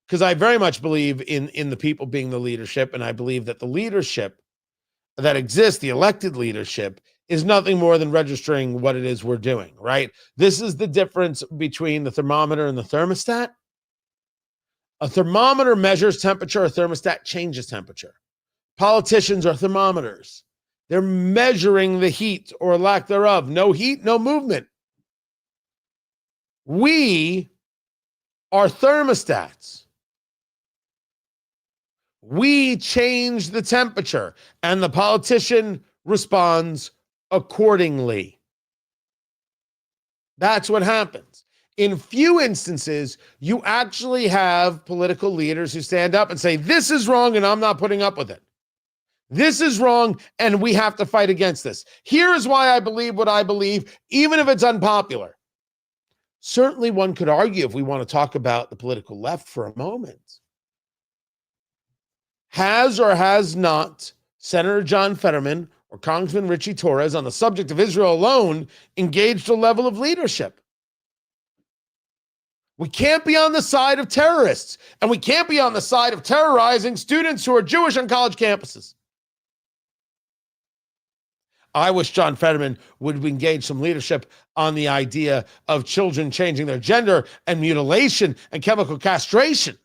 because I very much believe in the people being the leadership, and I believe that the leadership that exists, the elected leadership, is nothing more than registering what it is we're doing, right? This is the difference between the thermometer and the thermostat. A thermometer measures temperature, a thermostat changes temperature. Politicians are thermometers. They're measuring the heat or lack thereof. No heat, no movement. We are thermostats. We change the temperature, and the politician responds accordingly. That's what happens. In few instances, you actually have political leaders who stand up and say, this is wrong and I'm not putting up with it. This is wrong and we have to fight against this. Here's why I believe what I believe, even if it's unpopular. Certainly one could argue, if we want to talk about the political left for a moment, has or has not Senator John Fetterman or Congressman Richie Torres on the subject of Israel alone engaged a level of leadership. We can't be on the side of terrorists, and we can't be on the side of terrorizing students who are Jewish on college campuses. I wish John Fetterman would engage some leadership on the idea of children changing their gender and mutilation and chemical castration.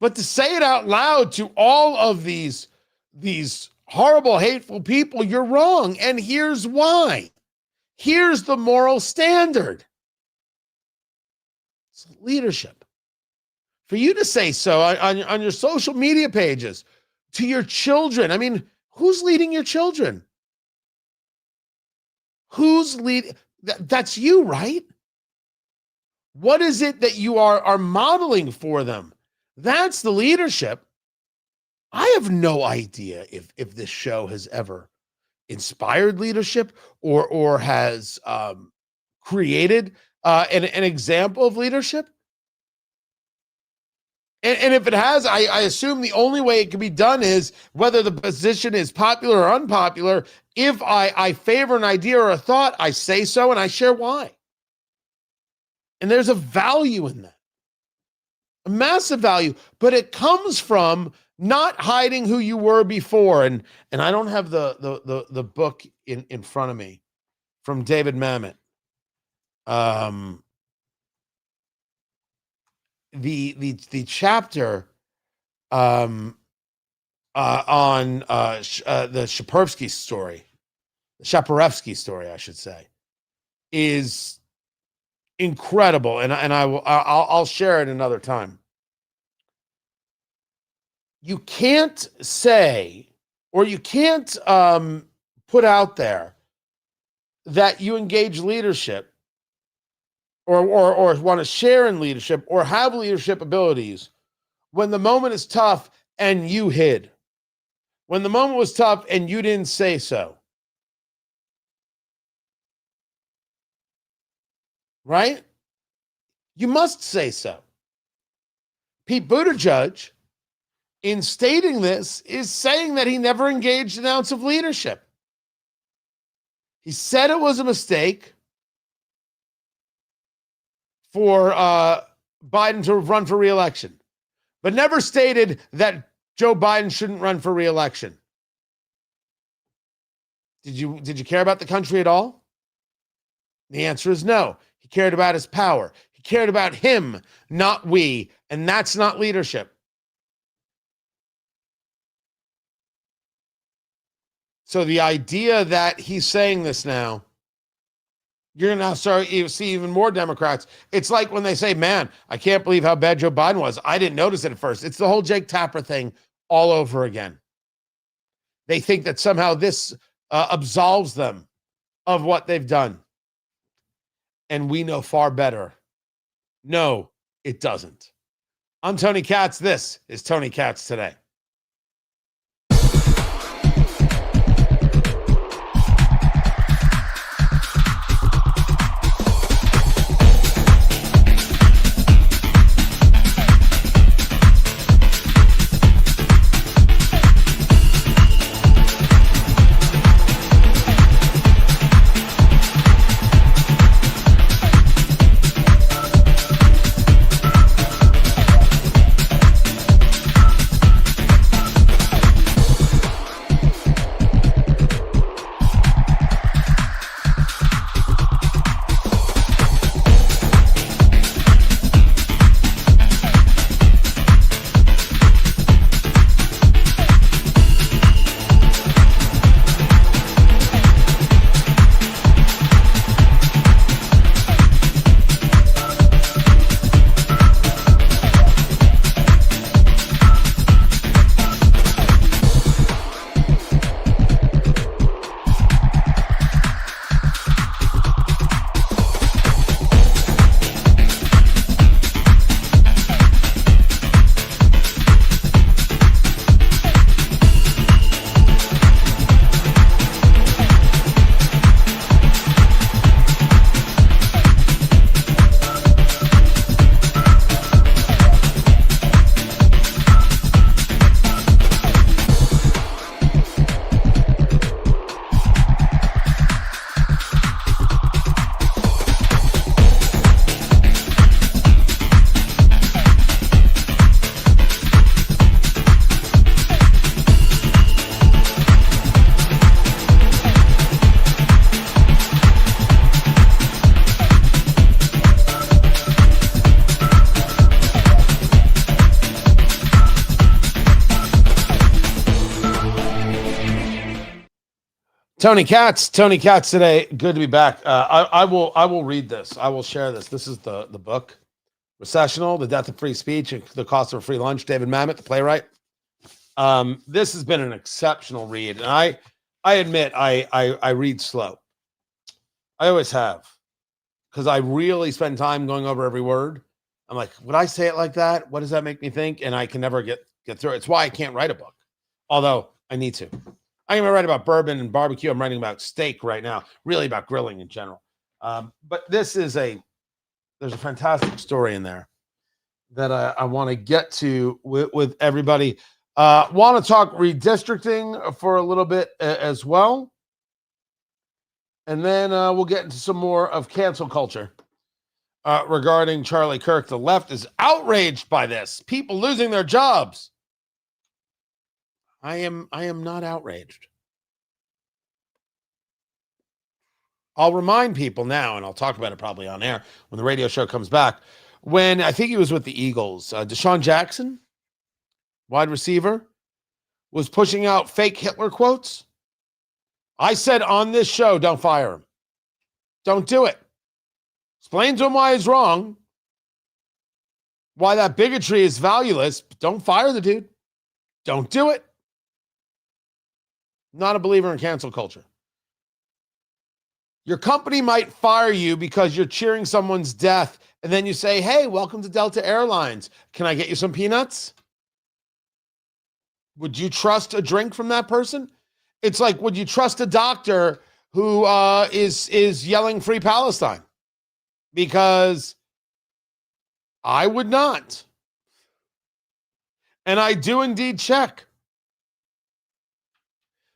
But to say it out loud to all of these horrible, hateful people, you're wrong. And here's why. Here's the moral standard. It's leadership. For you to say so on your social media pages to your children. I mean, who's leading your children? Who's leading? That's you, right? What is it that you are modeling for them? That's the leadership. I have no idea if this show has ever inspired leadership or has created an example of leadership. And if it has, I assume the only way it can be done is whether the position is popular or unpopular. If I favor an idea or a thought, I say so and I share why. And there's a value in that. A massive value, but it comes from not hiding who you were before. And I don't have the book in front of me from David Mamet. The chapter on the Shaperevsky story, I should say, is incredible, and I'll share it another time. You can't say, or you can't put out there that you engage leadership or want to share in leadership or have leadership abilities when the moment is tough and you hid. When the moment was tough and you didn't say so. Right? You must say so. Pete Buttigieg, in stating this, is saying that he never engaged an ounce of leadership. He said it was a mistake for Biden to run for re-election, but never stated that Joe Biden shouldn't run for re-election. Did you care about the country at all? The answer is no. He cared about his power. He cared about him, not we, and that's not leadership. So the idea that he's saying this now, you're going to now start you see even more Democrats. It's like when they say, man, I can't believe how bad Joe Biden was. I didn't notice it at first. It's the whole Jake Tapper thing all over again. They think that somehow this absolves them of what they've done. And we know far better. No, it doesn't. I'm Tony Katz. This is Tony Katz Today. Tony Katz today. Good to be back. I will read this. I will share this. This is the book, Recessional, The Death of Free Speech, and the Cost of a Free Lunch. David Mamet, the playwright. This has been an exceptional read, and I admit I read slow. I always have, because I really spend time going over every word. I'm like, would I say it like that? What does that make me think? And I can never get through it. It's why I can't write a book, although I need to. I'm going to write about bourbon and barbecue. I'm writing about steak right now, really about grilling in general. But this is there's a fantastic story in there that I want to get to with everybody. Want to talk redistricting for a little bit as well. And then we'll get into some more of cancel culture regarding Charlie Kirk. The left is outraged by this. People losing their jobs. I am not outraged. I'll remind people now, and I'll talk about it probably on air when the radio show comes back, when I think he was with the Eagles, Deshaun Jackson, wide receiver, was pushing out fake Hitler quotes. I said on this show, don't fire him. Don't do it. Explain to him why he's wrong, why that bigotry is valueless. But don't fire the dude. Don't do it. Not a believer in cancel culture. Your company might fire you because you're cheering someone's death, and then you say, hey, welcome to Delta Airlines. Can I get you some peanuts? Would you trust a drink from that person? It's like, would you trust a doctor who is yelling Free Palestine? Because I would not. And I do indeed check.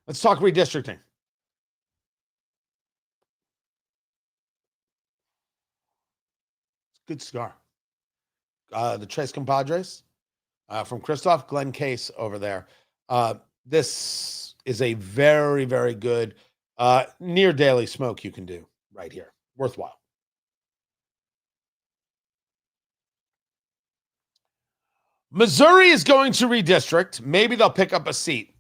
Let's talk redistricting. Good cigar. The Tres Compadres from Christoph, Glenn Case over there. This is a very, very good near daily smoke you can do right here. Worthwhile. Missouri is going to redistrict. Maybe they'll pick up a seat.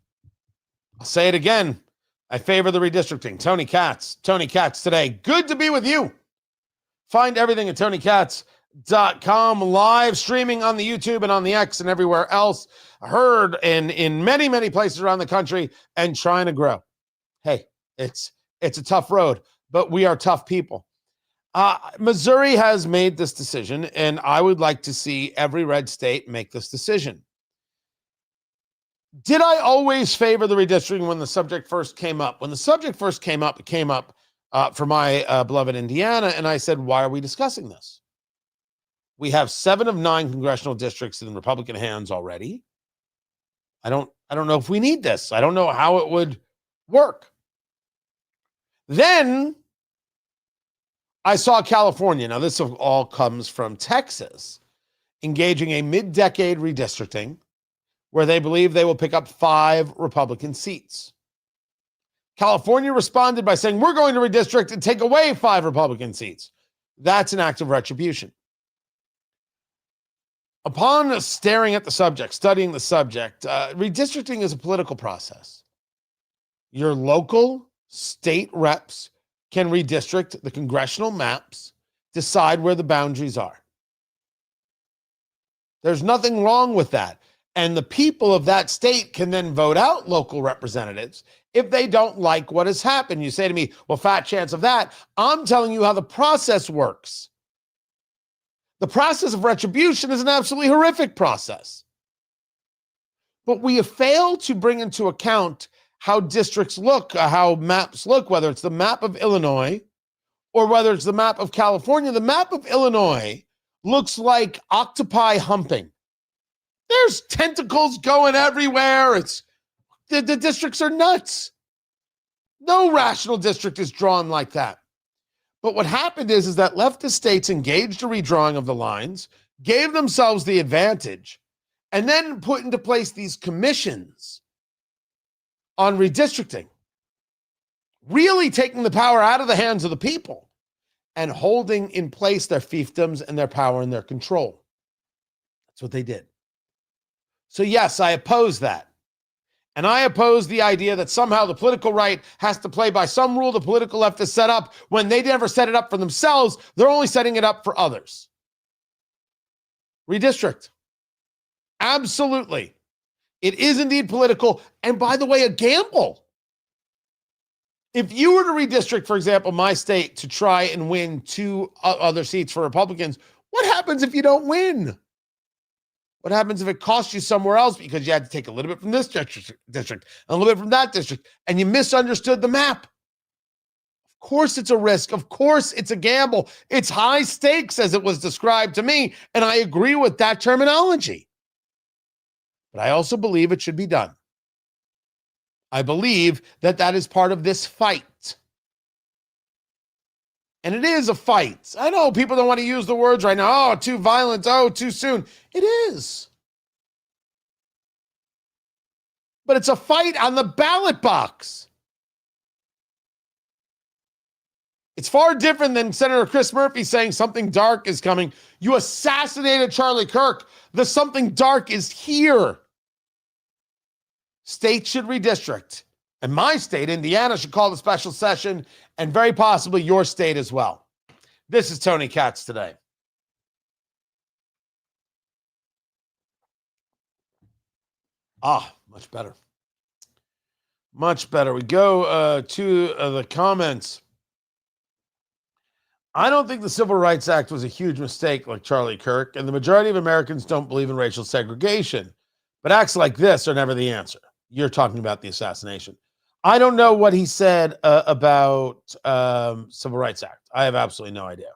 I'll say it again. I favor the redistricting. Tony Katz today. Good to be with you. Find everything at TonyKatz.com, live streaming on the YouTube and on the X and everywhere else. Heard in many, many places around the country and trying to grow. Hey, it's a tough road, but we are tough people. Missouri has made this decision, and I would like to see every red state make this decision. Did I always favor the redistricting when the subject first came up? When the subject first came up, it came up for my beloved Indiana, and I said, why are we discussing this? We have 7 of 9 congressional districts in Republican hands already. I don't know if we need this. I don't know how it would work. Then I saw California. Now, this all comes from Texas, engaging a mid-decade redistricting where they believe they will pick up 5 Republican seats. California responded by saying, we're going to redistrict and take away 5 Republican seats. That's an act of retribution. Upon staring at the subject, studying the subject, redistricting is a political process. Your local state reps can redistrict the congressional maps, decide where the boundaries are. There's nothing wrong with that. And the people of that state can then vote out local representatives if they don't like what has happened. You say to me, well, fat chance of that. I'm telling you how the process works. The process of retribution is an absolutely horrific process. But we have failed to bring into account how districts look, how maps look, whether it's the map of Illinois or whether it's the map of California. The map of Illinois looks like octopi humping. There's tentacles going everywhere. The districts are nuts. No rational district is drawn like that. But what happened is that leftist states engaged a redrawing of the lines, gave themselves the advantage, and then put into place these commissions on redistricting, really taking the power out of the hands of the people and holding in place their fiefdoms and their power and their control. That's what they did. So yes, I oppose that. And I oppose the idea that somehow the political right has to play by some rule the political left has set up when they never set it up for themselves. They're only setting it up for others. Redistrict. Absolutely. It is indeed political. And by the way, a gamble. If you were to redistrict, for example, my state to try and win 2 other seats for Republicans, what happens if you don't win? What happens if it costs you somewhere else because you had to take a little bit from this district and a little bit from that district, and you misunderstood the map? Of course it's a risk. Of course it's a gamble. It's high stakes as it was described to me, and I agree with that terminology. But I also believe it should be done. I believe that that is part of this fight. And it is a fight. I know people don't want to use the words right now. Oh, too violent. Oh, too soon. It is. But it's a fight on the ballot box. It's far different than Senator Chris Murphy saying something dark is coming. You assassinated Charlie Kirk. The something dark is here. States should redistrict. And my state, Indiana, should call the special session, and very possibly your state as well. This is Tony Katz today. Much better. Much better. We go to the comments. I don't think the Civil Rights Act was a huge mistake like Charlie Kirk, and the majority of Americans don't believe in racial segregation. But acts like this are never the answer. You're talking about the assassination. I don't know what he said about Civil Rights Act. I have absolutely no idea.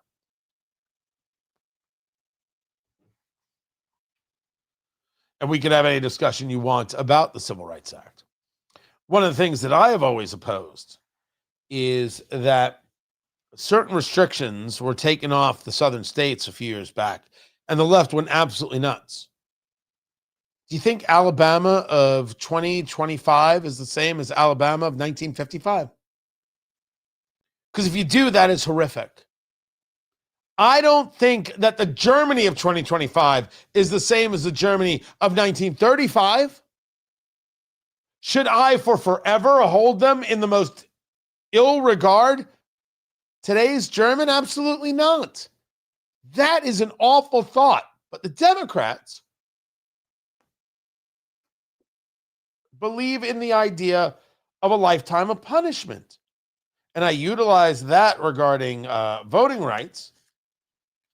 And we can have any discussion you want about the Civil Rights Act. One of the things that I have always opposed is that certain restrictions were taken off the southern states a few years back, and the left went absolutely nuts. Do you think Alabama of 2025 is the same as Alabama of 1955? Because if you do, that is horrific. I don't think that the Germany of 2025 is the same as the Germany of 1935. Should I for forever hold them in the most ill regard? Today's German? Absolutely not. That is an awful thought. But the Democrats believe in the idea of a lifetime of punishment. And I utilize that regarding voting rights.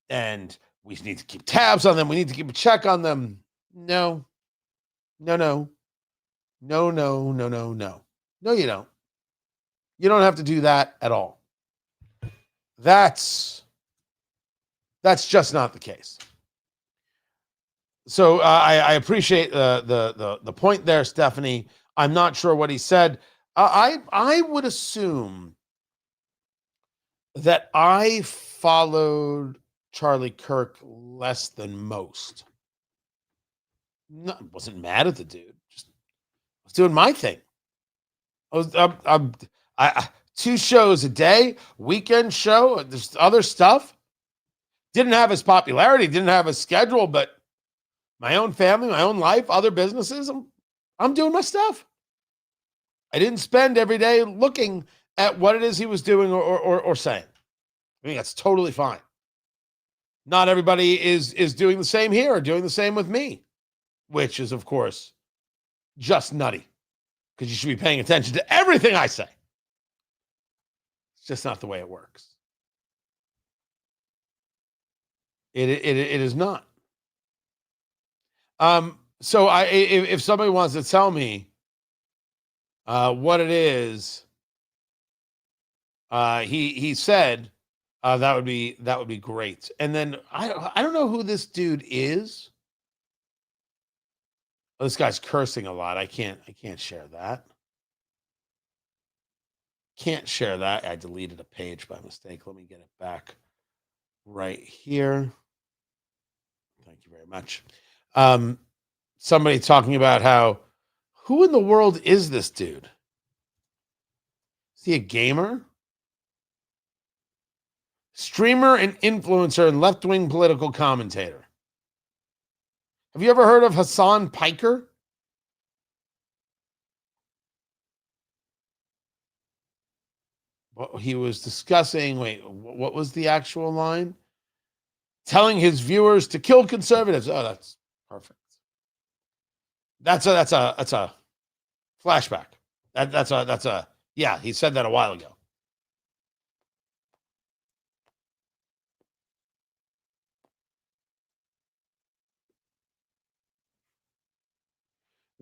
And we need to keep tabs on them. We need to keep a check on them. No, you don't. You don't have to do that at all. That's just not the case. So I appreciate the point there, Stephanie. I'm not sure what he said. I would assume that I followed Charlie Kirk less than most. No, I wasn't mad at the dude. Just was doing my thing. I 2 shows a day, weekend show. There's other stuff. Didn't have his popularity. Didn't have his schedule, but my own family, my own life, other businesses. I'm doing my stuff. I didn't spend every day looking at what it is he was doing or saying. I think that's totally fine. Not everybody is doing the same here or doing the same with me, which is, of course, just nutty because you should be paying attention to everything I say. It's just not the way it works. It is not. So if somebody wants to tell me what it is, he said, that would be great. And then I don't know who this dude is. Oh, this guy's cursing a lot. I can't share that. Can't share that. I deleted a page by mistake. Let me get it back right here. Thank you very much. Somebody talking about who in the world is this dude? Is he a gamer? Streamer and influencer and left-wing political commentator. Have you ever heard of Hassan Piker? he was discussing, what was the actual line? Telling his viewers to kill conservatives. Oh, that's perfect. That's a flashback. Yeah, he said that a while ago.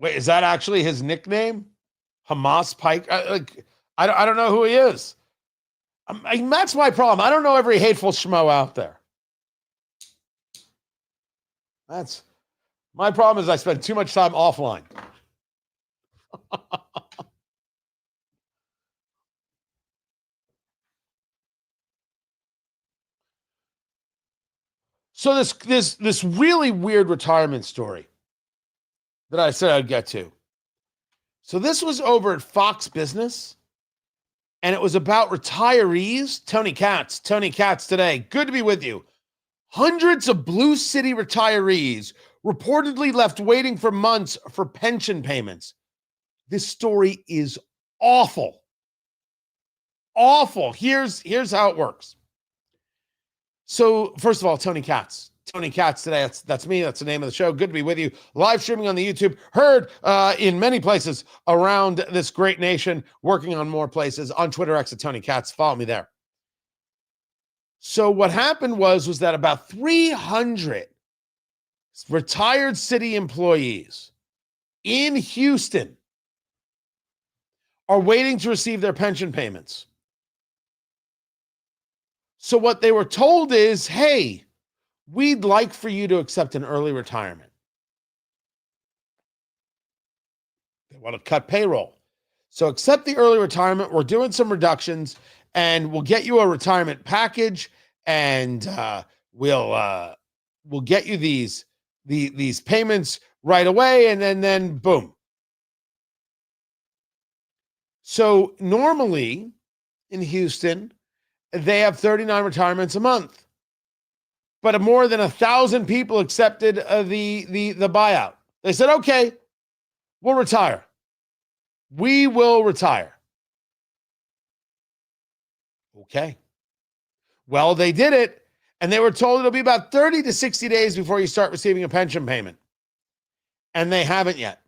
Wait, is that actually his nickname? Hamas Pike? I don't know who he is. That's my problem. I don't know every hateful schmo out there. That's my problem is I spend too much time offline. So this really weird retirement story that I said I'd get to. So this was over at Fox Business, and it was about retirees. Tony Katz today. Good to be with you. Hundreds of Blue City retirees reportedly left waiting for months for pension payments. This story is awful. Awful. Here's how it works. So, first of all, Tony Katz today. That's me. That's the name of the show. Good to be with you. Live streaming on the YouTube. Heard in many places around this great nation. Working on more places. On Twitter, X at Tony Katz. Follow me there. So what happened was that about 300 retired city employees in Houston are waiting to receive their pension payments. So what they were told is, hey, we'd like for you to accept an early retirement. They want to cut payroll. So accept the early retirement. We're doing some reductions, and we'll get you a retirement package, and we'll get you these payments right away, and then boom. So normally in Houston, they have 39 retirements a month, but more than 1,000 people accepted the buyout. They said, okay, we'll retire. We will retire. Okay. Well, they did it, and they were told it'll be about 30 to 60 days before you start receiving a pension payment. And they haven't yet.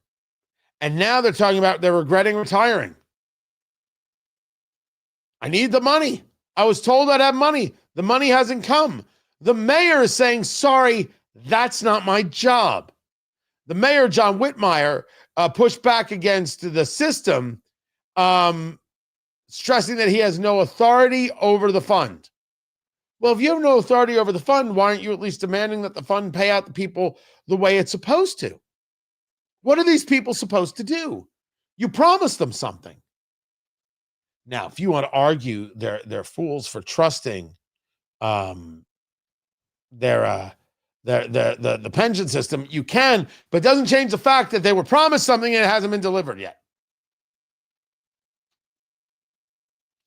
And now they're talking about they're regretting retiring. I need the money. I was told I'd have money. The money hasn't come. The mayor is saying, sorry, that's not my job. The mayor, John Whitmire, pushed back against the system, stressing that he has no authority over the fund. Well, if you have no authority over the fund, why aren't you at least demanding that the fund pay out the people the way it's supposed to? What are these people supposed to do? You promised them something. Now, if you want to argue they're fools for trusting the pension system, you can, but it doesn't change the fact that they were promised something and it hasn't been delivered yet.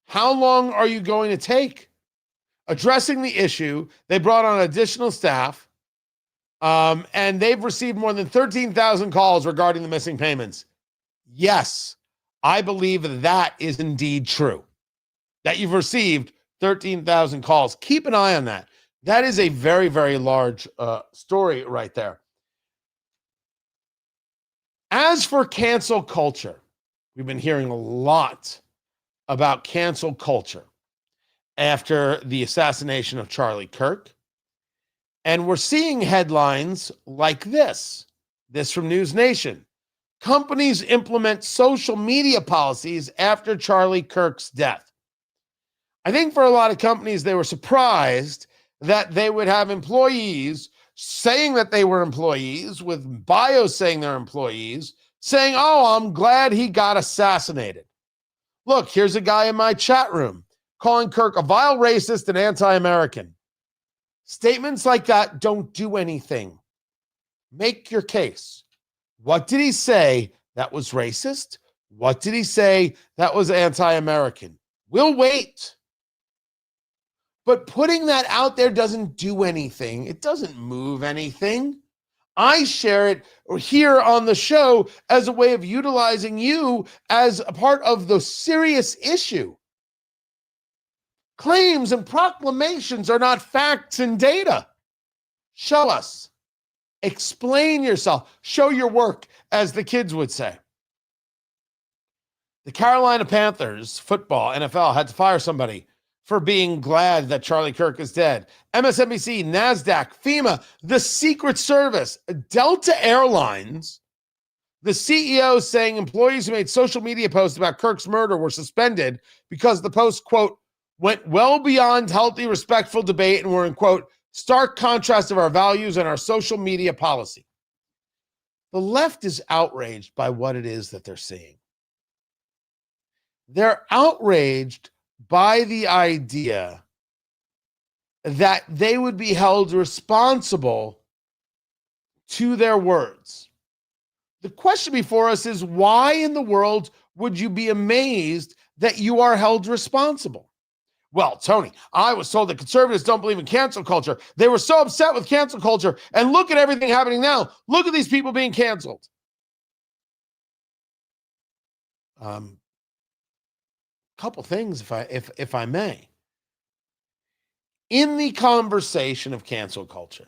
How long are you going to take addressing the issue? They brought on additional staff, and they've received more than 13,000 calls regarding the missing payments. Yes, I believe that is indeed true, that you've received 13,000 calls. Keep an eye on that. That is a very, very large story right there. As for cancel culture, we've been hearing a lot about cancel culture after the assassination of Charlie Kirk. And we're seeing headlines like this from News Nation. Companies implement social media policies after Charlie Kirk's death. I think for a lot of companies, they were surprised that they would have employees saying that they were employees, with bios saying they're employees, saying, oh, I'm glad he got assassinated. Look, here's a guy in my chat room calling Kirk a vile racist and anti-American. Statements like that don't do anything. Make your case. What did he say that was racist? What did he say that was anti-American? We'll wait. But putting that out there doesn't do anything. It doesn't move anything. I share it here on the show as a way of utilizing you as a part of the serious issue. Claims and proclamations are not facts and data. Show us. Explain yourself. Show your work, as the kids would say. The Carolina Panthers football, NFL, had to fire somebody for being glad that Charlie Kirk is dead. MSNBC, NASDAQ, FEMA, the Secret Service, Delta Airlines, the CEO saying employees who made social media posts about Kirk's murder were suspended because the posts, quote, went well beyond healthy, respectful debate and were in, quote, stark contrast of our values and our social media policy. The left is outraged by what it is that they're seeing. They're outraged by the idea that they would be held responsible to their words. The question before us is, why in the world would you be amazed that you are held responsible? Well, Tony, I was told that conservatives don't believe in cancel culture. They were so upset with cancel culture, and look at everything happening now. Look at these people being canceled. Couple things, if I may. In the conversation of cancel culture,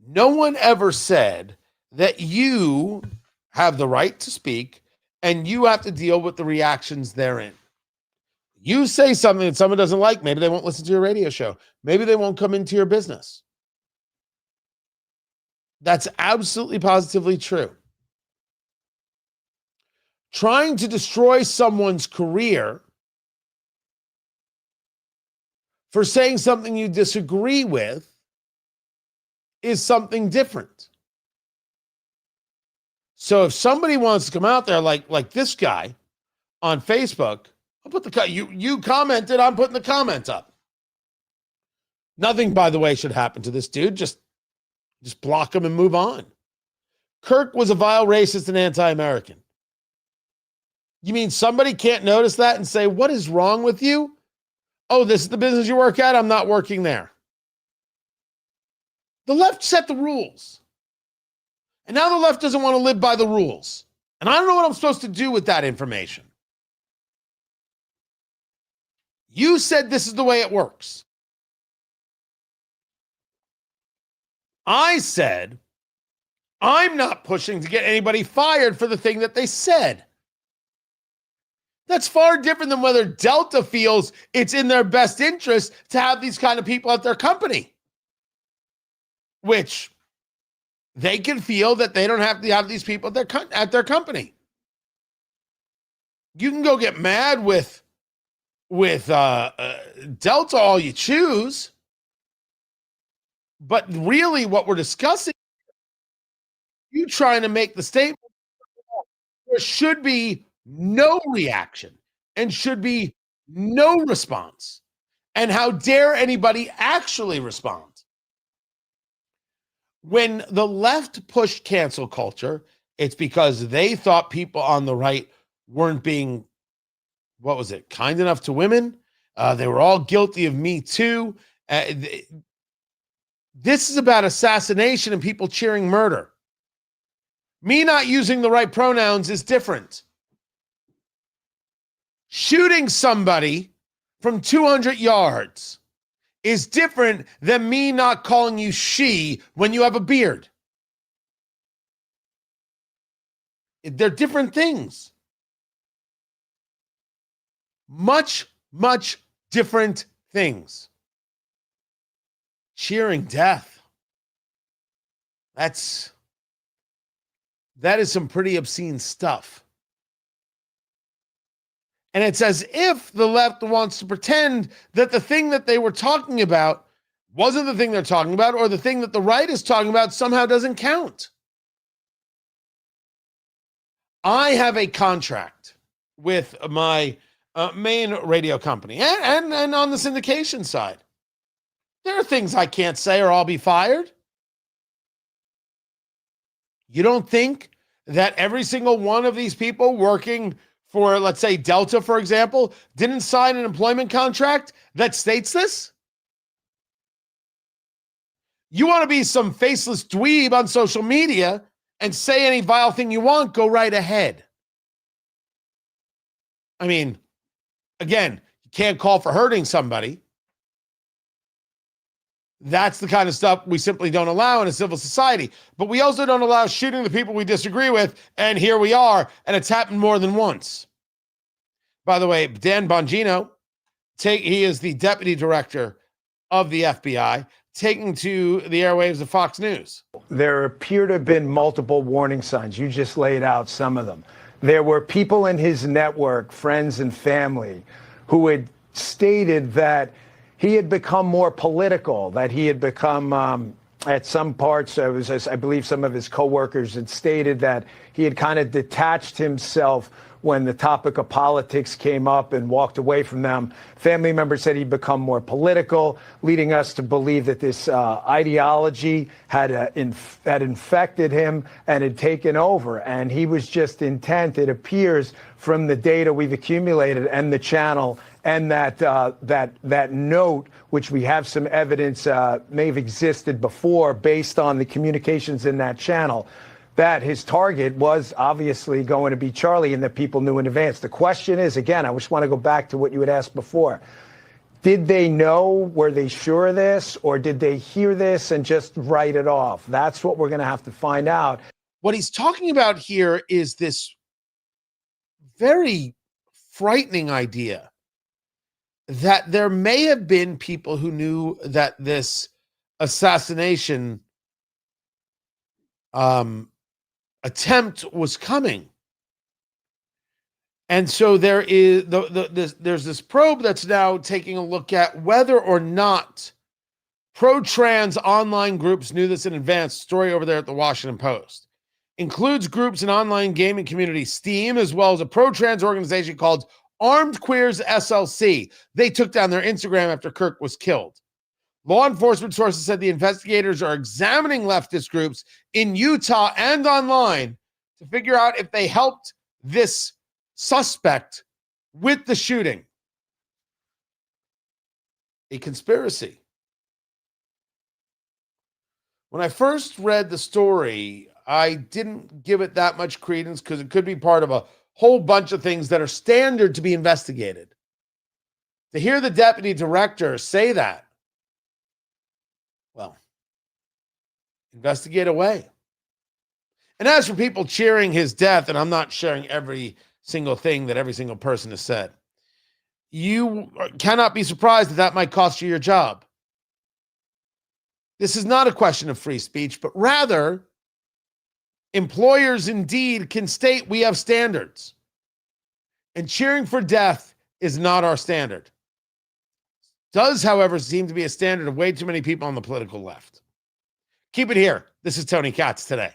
no one ever said that you have the right to speak and you have to deal with the reactions therein. You say something that someone doesn't like, maybe they won't listen to your radio show. Maybe they won't come into your business. That's absolutely positively true. Trying to destroy someone's career for saying something you disagree with is something different. So if somebody wants to come out there like this guy on Facebook, I'll put you commented, I'm putting the comment up. Nothing, by the way, should happen to this dude. Just block him and move on. Kirk was a vile racist and anti-American. You mean somebody can't notice that and say, what is wrong with you? Oh, this is the business you work at? I'm not working there. The left set the rules. And now the left doesn't want to live by the rules. And I don't know what I'm supposed to do with that information. You said this is the way it works. I said, I'm not pushing to get anybody fired for the thing that they said. That's far different than whether Delta feels it's in their best interest to have these kind of people at their company, which they can feel that they don't have to have these people at their company. You can go get mad with Delta all you choose, but really what we're discussing, you trying to make the statement there should be no reaction and should be no response. And how dare anybody actually respond? When the left pushed cancel culture, it's because they thought people on the right weren't being, kind enough to women. They were all guilty of Me Too. This is about assassination and people cheering murder. Me not using the right pronouns is different. Shooting somebody from 200 yards is different than me not calling you she when you have a beard. They're different things. Much, much different things. Cheering death. That is some pretty obscene stuff. And it's as if the left wants to pretend that the thing that they were talking about wasn't the thing they're talking about, or the thing that the right is talking about somehow doesn't count. I have a contract with my main radio company and on the syndication side. There are things I can't say or I'll be fired. You don't think that every single one of these people working for, let's say, Delta, for example, didn't sign an employment contract that states this? You want to be some faceless dweeb on social media and say any vile thing you want, go right ahead. I mean, again, you can't call for hurting somebody. That's the kind of stuff we simply don't allow in a civil society. But we also don't allow shooting the people we disagree with, and here we are, and it's happened more than once. By the way, Dan Bongino, he is the deputy director of the FBI, taking to the airwaves of Fox News. There appear to have been multiple warning signs. You just laid out some of them. There were people in his network, friends and family, who had stated that he had become more political, that he had become, at some parts, I believe some of his coworkers had stated that he had kind of detached himself when the topic of politics came up and walked away from them. Family members said he'd become more political, leading us to believe that this ideology had infected him and had taken over. And he was just intent, it appears, from the data we've accumulated and the channel and that note, which we have some evidence may have existed before based on the communications in that channel, that his target was obviously going to be Charlie and that people knew in advance. The question is, again, I just want to go back to what you had asked before. Did they know? Were they sure of this? Or did they hear this and just write it off? That's what we're going to have to find out. What he's talking about here is this very frightening idea that there may have been people who knew that this assassination attempt was coming. And so there is there's this probe that's now taking a look at whether or not pro-trans online groups knew this in advance. Story over there at the Washington Post. Includes groups in online gaming community Steam, as well as a pro-trans organization called Armed Queers SLC. They took down their Instagram after Kirk was killed. Law enforcement sources said the investigators are examining leftist groups in Utah and online to figure out if they helped this suspect with the shooting. A conspiracy. When I first read the story, I didn't give it that much credence because it could be part of a whole bunch of things that are standard to be investigated. To hear the deputy director say that, well, investigate away. And as for people cheering his death, and I'm not sharing every single thing that every single person has said, you cannot be surprised that that might cost you your job. This is not a question of free speech, but rather, employers indeed can state we have standards. And cheering for death is not our standard. Does, however, seem to be a standard of way too many people on the political left. Keep it here. This is Tony Katz today.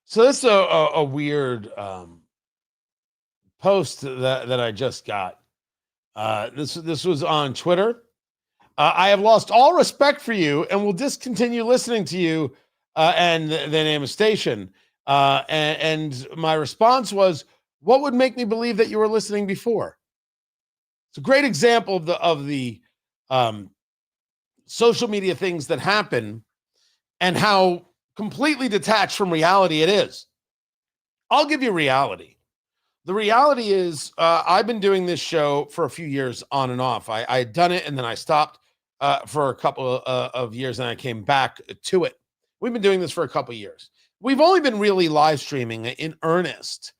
So this is a weird post that I just got. This was on Twitter. I have lost all respect for you and will discontinue listening to you and the name of station. And my response was, what would make me believe that you were listening before? It's a great example of the social media things that happen and how completely detached from reality it is. I'll give you reality. The reality is I've been doing this show for a few years on and off. I had done it and then I stopped for a couple of years and I came back to it. We've been doing this for a couple of years. We've only been really live streaming in earnest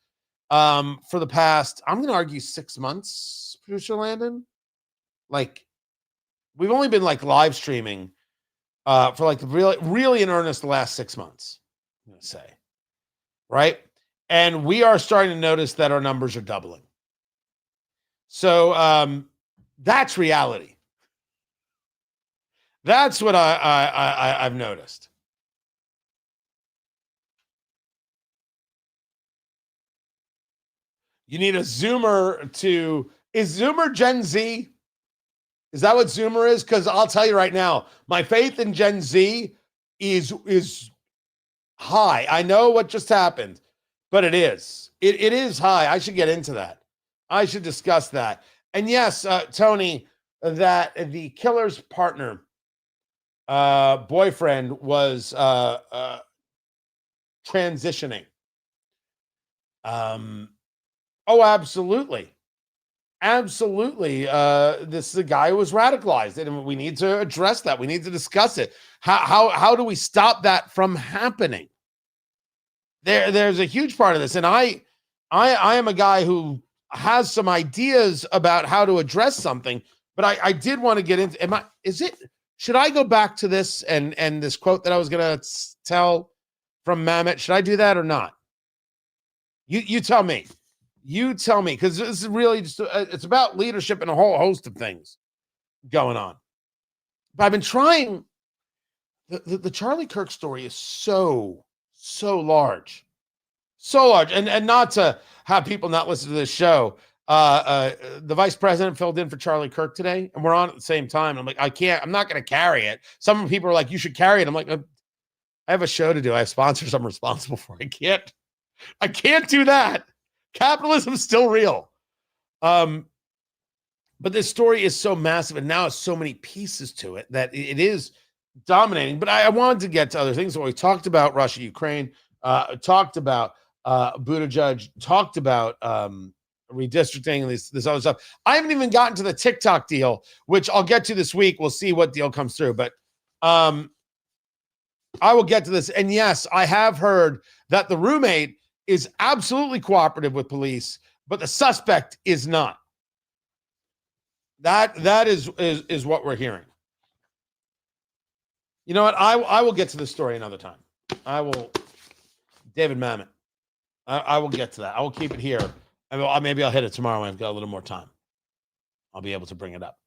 for the past, I'm going to argue 6 months, producer Landon. Like, we've only been like live streaming for like really in earnest the last 6 months, I'm going to say. Right? And we are starting to notice that our numbers are doubling. So that's reality. That's what I've noticed. You need a Zoomer to... Is Zoomer Gen Z? Is that what Zoomer is? Because I'll tell you right now, my faith in Gen Z is high. I know what just happened, but it is. It is high. I should get into that. I should discuss that. And yes, Tony, that the killer's partner, boyfriend was transitioning. Oh, absolutely. Absolutely. This is a guy who was radicalized, and we need to address that. We need to discuss it. How do we stop that from happening? There's a huge part of this, and I am a guy who has some ideas about how to address something, but I did want to get into. Should I go back to this and this quote that I was going to tell from Mamet? Should I do that or not? You tell me. You tell me, because this is really just, it's about leadership and a whole host of things going on. But I've been trying, the Charlie Kirk story is so large. So large. And not to have people not listen to this show. The vice president filled in for Charlie Kirk today, and we're on at the same time. I'm like, I'm not going to carry it. Some people are like, you should carry it. I'm like, I have a show to do. I have sponsors I'm responsible for. I can't do that. Capitalism is still real. But this story is so massive and now it's so many pieces to it that it is dominating. But I wanted to get to other things. So we talked about Russia, Ukraine, talked about Buttigieg, talked about redistricting and this other stuff. I haven't even gotten to the TikTok deal, which I'll get to this week. We'll see what deal comes through. But I will get to this. And yes, I have heard that the roommate is absolutely cooperative with police, but the suspect is not. That is what we're hearing. You know what? I will get to this story another time. David Mamet. I will get to that. I will keep it here. Maybe I'll hit it tomorrow when I've got a little more time. I'll be able to bring it up.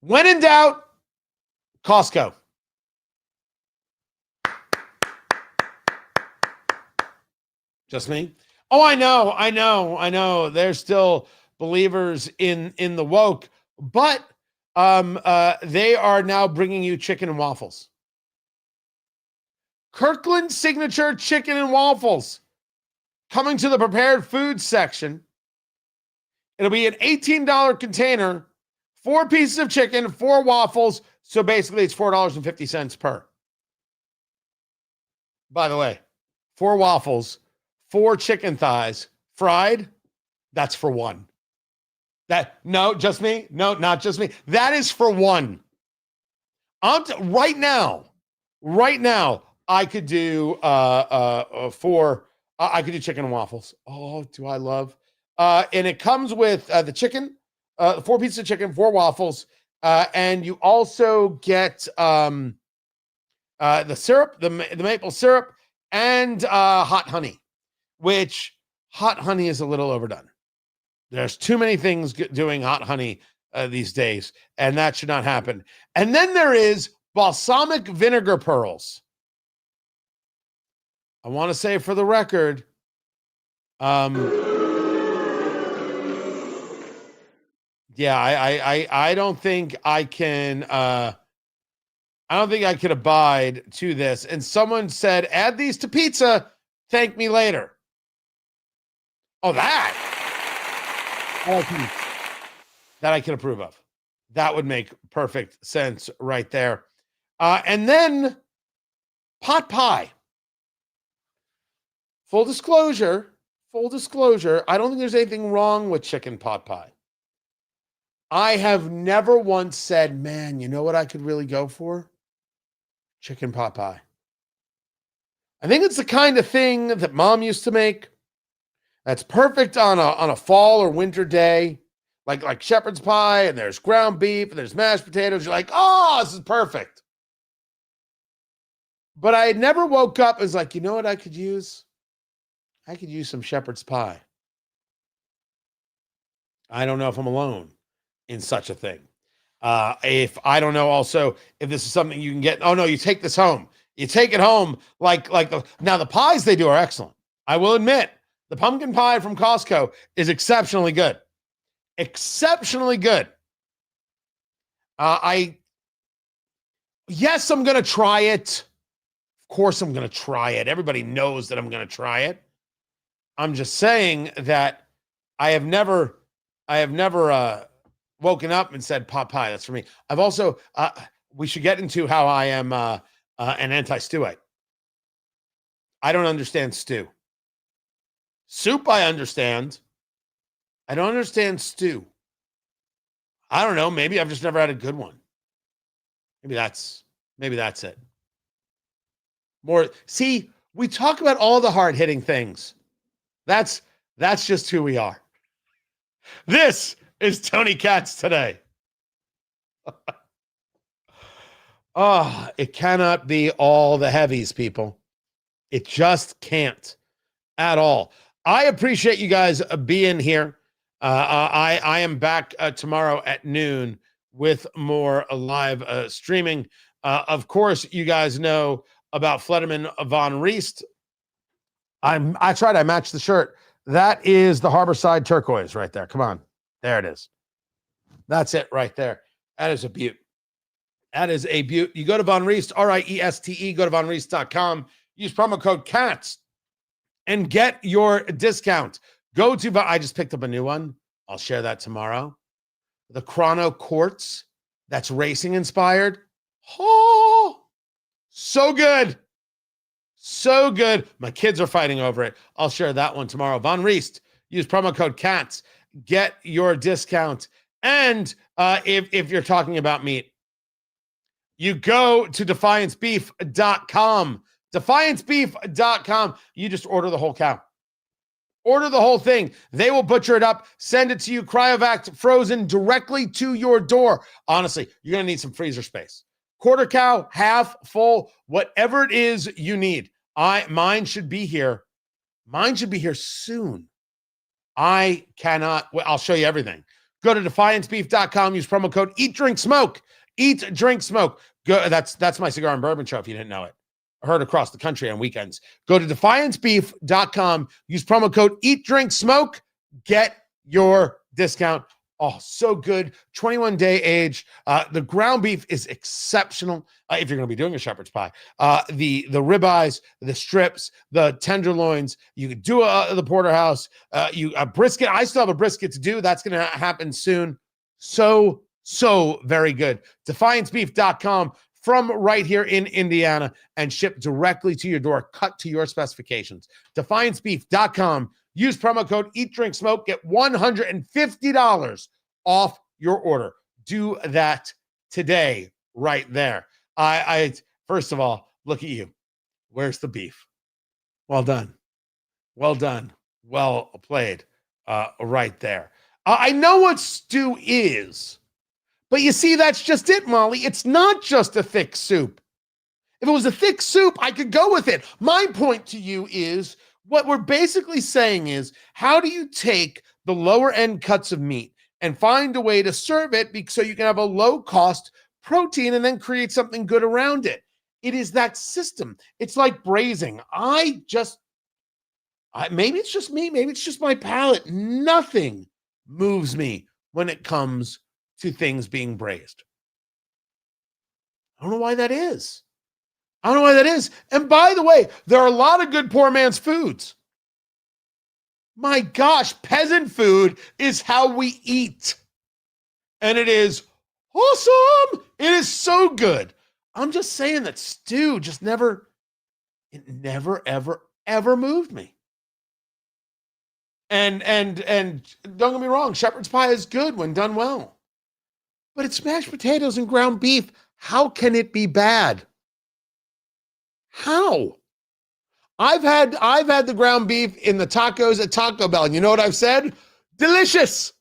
When in doubt, Costco. Just me? Oh, I know. There's still believers in the woke, but they are now bringing you chicken and waffles. Kirkland signature chicken and waffles coming to the prepared food section. It'll be an $18 container. 4 pieces of chicken, 4 waffles. So basically it's $4.50 per. By the way, 4 waffles, 4 chicken thighs, fried. That's for one. No, just me? No, not just me. That is for one. Right now, I could do 4. I could do chicken and waffles. Oh, do I love? And it comes with the chicken. 4 pieces of chicken, 4 waffles, and you also get the syrup, the maple syrup, and hot honey, which hot honey is a little overdone. There's too many things doing hot honey these days, and that should not happen. And then there is balsamic vinegar pearls. I want to say for the record, yeah, I don't think I can I don't think I could abide to this. And someone said, add these to pizza, thank me later. Oh, that I can approve of. That would make perfect sense right there. And then pot pie. Full disclosure, I don't think there's anything wrong with chicken pot pie. I have never once said, man, you know what I could really go for? Chicken pot pie. I think it's the kind of thing that mom used to make. That's perfect on a fall or winter day, like shepherd's pie, and there's ground beef, and there's mashed potatoes. You're like, oh, this is perfect. But I had never woke up and was like, you know what I could use? I could use some shepherd's pie. I don't know if I'm alone in such a thing. If I don't know also if this is something you can get. Oh no, you take this home. You take it home now the pies they do are excellent. I will admit the pumpkin pie from Costco is exceptionally good. Exceptionally good. Yes, I'm going to try it. Of course I'm going to try it. Everybody knows that I'm going to try it. I'm just saying that I have never woken up and said pot pie. That's for me. I've also, we should get into how I am an anti-stewite. I don't understand stew. Soup, I understand. I don't understand stew. I don't know. Maybe I've just never had a good one. Maybe that's it. See, we talk about all the hard-hitting things. That's just who we are. This is Tony Katz today. Oh, it cannot be all the heavies, people. It just can't at all. I appreciate you guys being here. I am back tomorrow at noon with more live streaming. Of course, you guys know about Flederman Von Riest. I matched the shirt. That is the Harborside turquoise right there. Come on. There it is. That's it right there. That is a beaut. That is a beaut. You go to Von Riest, R-I-E-S-T-E, go to vonriest.com. Use promo code CATS and get your discount. I just picked up a new one. I'll share that tomorrow. The Chrono Quartz. That's racing inspired. Oh, so good. So good. My kids are fighting over it. I'll share that one tomorrow. Von Riest. Use promo code CATS. Get your discount. And if you're talking about meat, you go to defiancebeef.com. Defiancebeef.com. You just order the whole cow. Order the whole thing. They will butcher it up, send it to you, cryovac frozen directly to your door. Honestly, you're going to need some freezer space. Quarter cow, half, full, whatever it is you need. Mine should be here. Mine should be here soon. I'll show you everything. Go to defiancebeef.com. Use promo code EAT-DRINK-SMOKE. Eat, drink, smoke. Go. That's my cigar and bourbon show if you didn't know it. Heard across the country on weekends. Go to defiancebeef.com. Use promo code EAT-DRINK-SMOKE. Get your discount. Oh, so good. 21-day age. The ground beef is exceptional. If you're going to be doing a shepherd's pie, the ribeyes, the strips, the tenderloins. You could do the porterhouse. A brisket. I still have a brisket to do. That's going to happen soon. So very good. Defiancebeef.com from right here in Indiana and shipped directly to your door, cut to your specifications. Defiancebeef.com. Use promo code EAT-DRINK-SMOKE. Get $150 off your order. Do that today, right there. First of all, look at you. Where's the beef? Well done. Well done. Well played. Right there. I know what stew is. But you see, that's just it, Molly. It's not just a thick soup. If it was a thick soup, I could go with it. My point to you is what we're basically saying is, how do you take the lower end cuts of meat and find a way to serve it so you can have a low cost protein and then create something good around it? It is that system. It's like braising. Maybe it's just me. Maybe it's just my palate. Nothing moves me when it comes to things being braised. I don't know why that is. And by the way, there are a lot of good poor man's foods. My gosh, peasant food is how we eat. And it is awesome. It is so good. I'm just saying that stew just never, ever moved me. And don't get me wrong, shepherd's pie is good when done well. But it's mashed potatoes and ground beef. How can it be bad? How? I've had the ground beef in the tacos at Taco Bell, and you know what I've said? Delicious.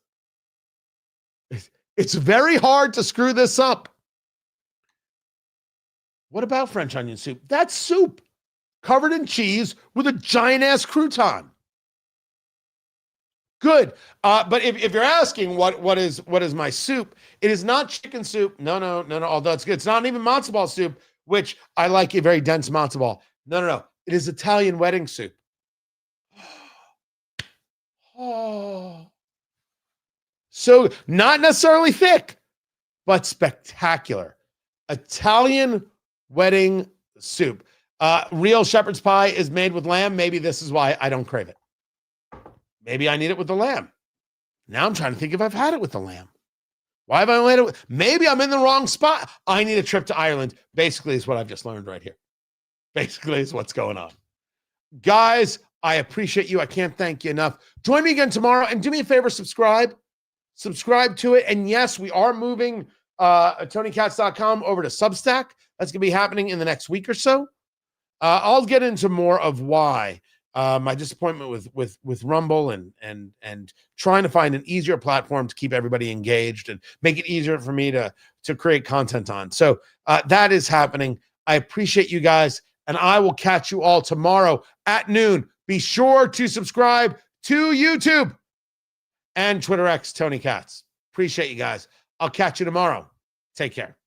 It's very hard to screw this up. What about French onion soup? That's soup covered in cheese with a giant ass crouton. Good. But if you're asking what is my soup, it is not chicken soup. No. Although it's good. It's not even matzo ball soup, which I like a very dense matzo ball. No. It is Italian wedding soup. Oh. So not necessarily thick, but spectacular. Italian wedding soup. Real shepherd's pie is made with lamb. Maybe this is why I don't crave it. Maybe I need it with the lamb. Now I'm trying to think if I've had it with the lamb. Why have I only had it? Maybe I'm in the wrong spot. I need a trip to Ireland. Basically, is what I've just learned right here. Basically, is what's going on. Guys, I appreciate you. I can't thank you enough. Join me again tomorrow, and do me a favor, subscribe. Subscribe to it. And yes, we are moving TonyKatz.com over to Substack. That's going to be happening in the next week or so. I'll get into more of why. My disappointment with Rumble and trying to find an easier platform to keep everybody engaged and make it easier for me to create content on. So that is happening. I appreciate you guys, and I will catch you all tomorrow at noon. Be sure to subscribe to YouTube and Twitter X Tony Katz. Appreciate you guys. I'll catch you tomorrow. Take care.